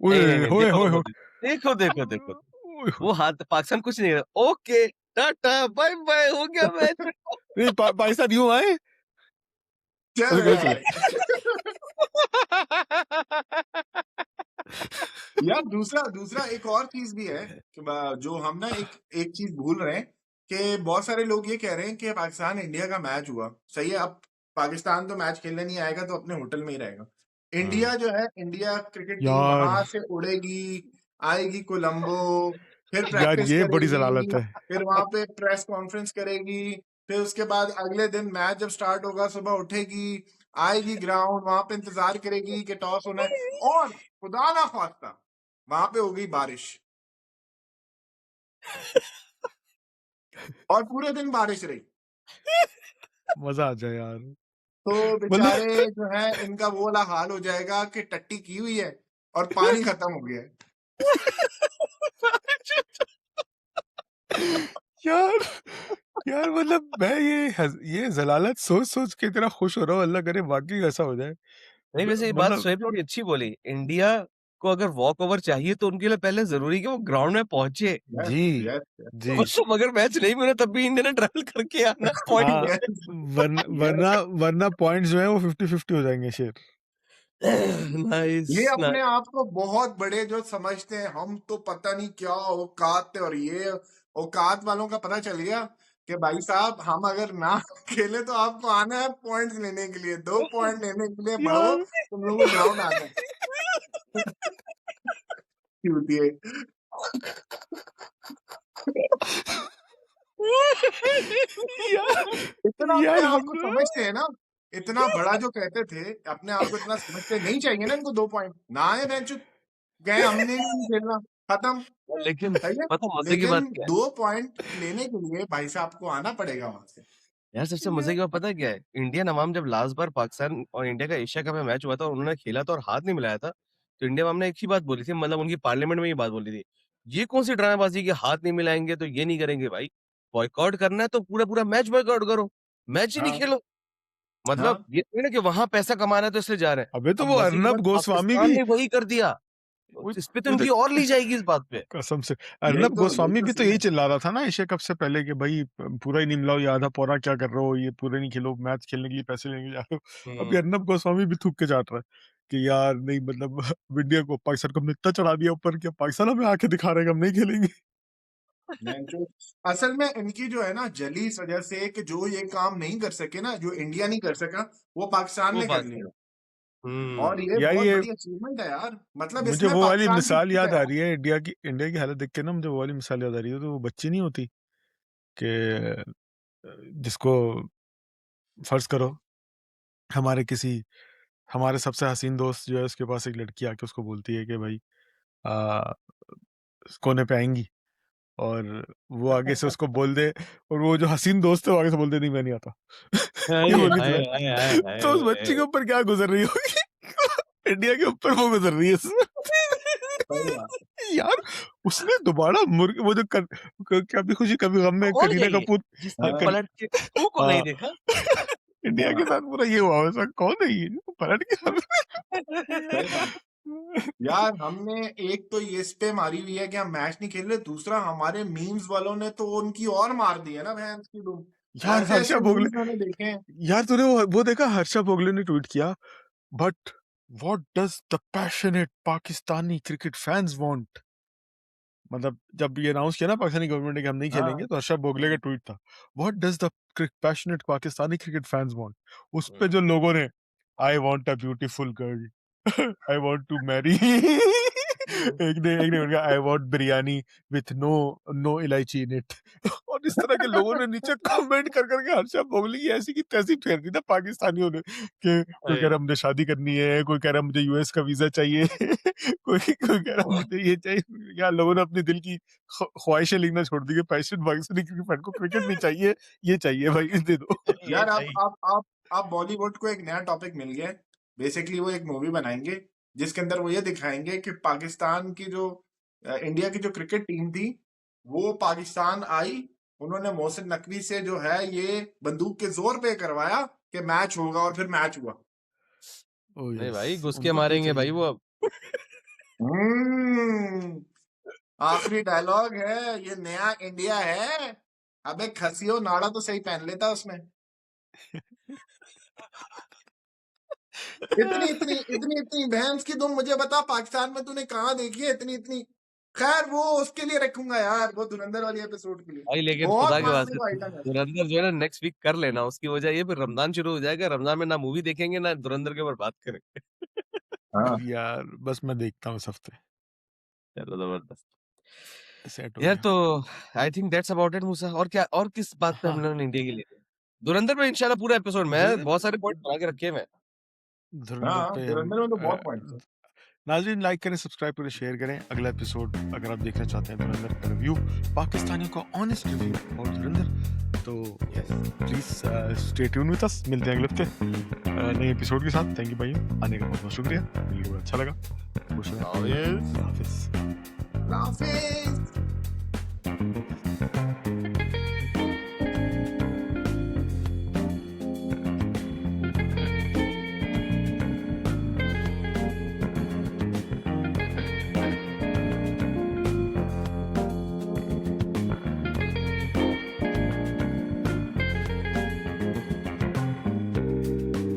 नहीं नहीं ओए नहीं, होए देखो होए देखो होए देखो देखो देखो देखो, ओए होए। वो हाथ पाकिस्तान कुछ नहीं है, ओके टाटा बाय बाय हो गया मैच। नहीं, पाकिस्तान यूं आए, चल ओके चलो। यार। यार दूसरा दूसरा एक और चीज भी है कि जो हम ना एक एक चीज भूल रहे हैं कि बहुत सारे लोग ये कह रहे हैं कि पाकिस्तान इंडिया का मैच हुआ सही है, अब पाकिस्तान तो मैच खेलने नहीं आएगा तो अपने होटल में ही रहेगा। इंडिया जो है, इंडिया क्रिकेट टीम यार वहां से उड़ेगी, आएगी कोलंबो, फिर यार प्रैक्टिस ये बड़ी करेगी, जलालत है। फिर वहां पे प्रेस कॉन्फ्रेंस करेगी, फिर उसके बाद अगले दिन मैच जब स्टार्ट होगा सुबह उठेगी, आएगी ग्राउंड, वहां पे इंतजार करेगी कि टॉस होना है, और खुदा ना खास्ता वहां पे हो गई बारिश और पूरे दिन बारिश रही। मजा आ जाए यार। तो मतलब बेचारे जो है इनका वो वाला हाल हो जाएगा कि टट्टी की हुई है और पानी खत्म हो गया है। यार यार मतलब मैं ये जलालत सोच सोच के इतना खुश हो रहा हूँ, अल्लाह करे वाकई ऐसा हो जाए। नहीं, वैसे ये बात मतलब शोएब ने बड़ी अच्छी बोली। इंडिया को अगर वॉक ओवर चाहिए तो उनके लिए पहले जरूरी है कि वो ग्राउंड में पहुंचे। यस जी यस जी तो मगर मैच नहीं मिला तब भी इंडिया ने ट्रैवल करके आना पॉइंट हाँ, यस वरना यस। वरना वरना पॉइंट्स जो है वो 50-50 हो जाएंगे शेर। नाइस ये अपने नाइस। आप को बहुत बड़े जो समझते हैं, हम तो पता नहीं क्या औकात है, और ये औकात वालों का पता चल गया कि भाई साहब हम अगर ना खेले तो आपको आना है पॉइंट्स लेने के लिए, 2 पॉइंट लेने के लिए बढ़ो, यार तुम लोगों को ग्राउंड आना है। चूतिए। यार इतना अपने यार आप हम को समझते हैं ना, इतना बड़ा जो कहते थे, अपने आप को इतना समझते नहीं चाहिए ना इनको 2 पॉइंट। ना आए बेंचो, गए हमने नहीं खेलना, खत्म, लेकिन सही है? पता मजे की बात लेकिन क्या है? 2 पॉइंट लेने के लिए भाई साहब को आना पड़ेगा वहां से। यार सबसे मजे की बात पता है क्या है? इंडियन अवाम जब लास्ट बार पाकिस्तान और इंडिया का एशिया कप में मैच हुआ था और उन्होंने खेला था और हाथ नहीं मिलाया था, तो इंडिया अवाम ने एक ही बात बोली थी, मतलब उनकी पार्लियामेंट में ये बात बोली थी, ये कौन सी ड्रामेबाजी कि हाथ नहीं मिलाएंगे तो ये नहीं करेंगे भाई। बॉयकॉट करना है तो पूरा पूरा मैच बॉयकॉट करो, मैच ही नहीं हाँ खेलो। मतलब हाँ ये नहीं ना कि वहां पैसा कमाना है तो इसलिए जा रहे हैं। अबे तो अब वो मजे की बात अर्नब गोस्वामी पाकिस्तान भी ने वही कर दिया, वो इस पे तो वो इनकी देख और ली जाएगी इस बात पे। कसम से यही अर्नब तो गोस्वामी भी तो सीन यही है। चिल्ला रहा था ना एशिया कप से पहले कि भाई पूरा ही नहीं मिलाओ, ये आधा पौरा क्या कर रहे हो, ये पूरे नहीं खेलो, मैच खेलने के लिए पैसे लेने जा रहे हो। अभी अर्नब गोस्वामी भी थूक के चाट रहा है कि यार नहीं, मतलब इंडिया को पाकिस्तान को हमने इतना चढ़ा दिया ऊपर, क्या पाकिस्तान हमें आके दिखा रहे हैं कि हम नहीं खेलेंगे। जो असल में इनकी जो है ना जली इस वजह से कि जो ये काम नहीं कर सके ना, जो इंडिया नहीं कर सका, वो पाकिस्तान वो ने कर बात लिया। है। और ये यार बहुत ये बड़ी अचीवमेंट है यार, मतलब मुझे इसमें वो वाली पाकिस्तान की मिसाल जीत है याद आ यार। रही है, इंडिया की हालत देख के ना मुझे वो वाली मिसाल याद आ रही है, तो वो बच्ची नहीं होती कि जिसको फर्ज करो हमारे सबसे हसीन दोस्त जो है उसके पास एक लड़की आके उसको बोलती है कि भाई आ, कोने पे आएंगी, और वो आगे से उसको बोल दे, और वो जो हसीन दोस्त है वो आगे से बोल दे नहीं मैं नहीं आता। हाय ये बोली थी हाय ना, हाय हाय तो उस हाय। बच्ची के ऊपर क्या गुजर रही होगी। इंडिया के ऊपर वो गुजर रही है सही बात है। यार उसने दोबारा मुर्ग वो जो कभी खुशी कभी गम में कौन है करीना ये कपूर जिसने हाँ, पलट के मुंह को नहीं हाँ देखा? इंडिया हाँ, के साथ पूरा ये हुआ, वैसा कौन है ये जो पलट के सही बात। यार हमने एक तो ये इस पे मारी हुई है कि हम मैच नहीं खेल रहे, दूसरा हमारे मीम्स वालों ने तो उनकी और मार दी है ना भैंस की दुम। यार ऐसे हर्षा ऐसे भोगले, मीम्स मैंने देखे हैं। यार तूने वो देखा, हर्षा भोगले ने ट्वीट किया, but what does the passionate Pakistani cricket fans want. मतलब जब ये अनाउंस किया ना पाकिस्तानी गवर्नमेंट ने कि हम नहीं हाँ खेलेंगे, तो हर्षा भोगले का ट्वीट था, what does the passionate Pakistani cricket fans want. उस पे जो लोगों ने I want a beautiful girl, I want to marry, एक ने उनका I want biryani with no no elaichi in it. और इस तरह के लोगों ने नीचे कमेंट कर करके हर्षा भोगले की ऐसी की तैसी फेर दी ना पाकिस्तानियों ने, कि कोई कह रहा मुझे शादी करनी है, कोई कह रहा मुझे यूएस का वीजा चाहिए, कोई कह रहा मुझे ये चाहिए। यार लोगों ने अपने दिल की ख्वाहिशें लिखना छोड़ दी कि पैशन पाकिस्तानी क्रिकेट फैन को क्रिकेट नहीं चाहिए, ये चाहिए भाई दे दो। ये यार चाहिए। आप बॉलीवुड को एक नया टॉपिक मिल गया है। बेसिकली वो एक मूवी बनाएंगे जिसके अंदर वो ये दिखाएंगे कि पाकिस्तान की जो इंडिया की जो क्रिकेट टीम थी, वो पाकिस्तान आई, उन्होंने मोहसिन नकवी से जो है ये बंदूक के जोर पे करवाया कि मैच होगा, और फिर मैच हुआ। ओ नहीं यस, भाई घुस के उनको तो मारेंगे भाई चाहिए। वो अब। हम्म आखिरी डायलॉग है, ये नया इंडिया है। अबे खसियो नाड़ा तो सही पहन लेता उसमें। इतनी इतनी इतनी इतनी भैंस की तुम मुझे बता, पाकिस्तान में तूने कहाँ देखी है इतनी इतनी। खैर वो उसके लिए रखूंगा यार, वो धुरंधर वाली एपिसोड के लिए। भाई लेकिन खुदा बहुत के मारने वास्ते को आइटम है उसमें। धुरंधर जो है ना नेक्स्ट वीक कर लेना, उसकी वजह ये फिर रमजान शुरू हो जाएगा, रमजान में ना मूवी देखेंगे ना धुरंधर के ऊपर बात करेंगे। हाँ यार बस मैं देखता हूँ इस हफ्ते, चलो जबरदस्त। सेट हो यार गया। तो I think that's about it Musa. और क्या, और किस बात पे हम हाँ लोगों ने इंडिया के लिए धुरंधर पे इंशाल्लाह पूरा एपिसोड में धुर, बहुत सारे पॉइंट बना के रखे हैं मैं। धुरंधर हाँ, पे हम धुरंधर में तो बहुत पॉइंट्स है। नाज़रीन लाइक करें, सब्सक्राइब करें, शेयर करें। अगला एपिसोड अगर आप देखना चाहते हैं धुरंधर का रिव्यू, पाकिस्तानियों का ऑनेस्ट रिव्यू और धुरंधर, तो please stay tune with us. मिलते हैं अगले हफ्ते नए एपिसोड के साथ। थैंक यू भाई, आने का बहुत बहुत शुक्रिया, मिलकर बड़ा अच्छा लगा। खुश रहें। हाफिज़। हाफिज।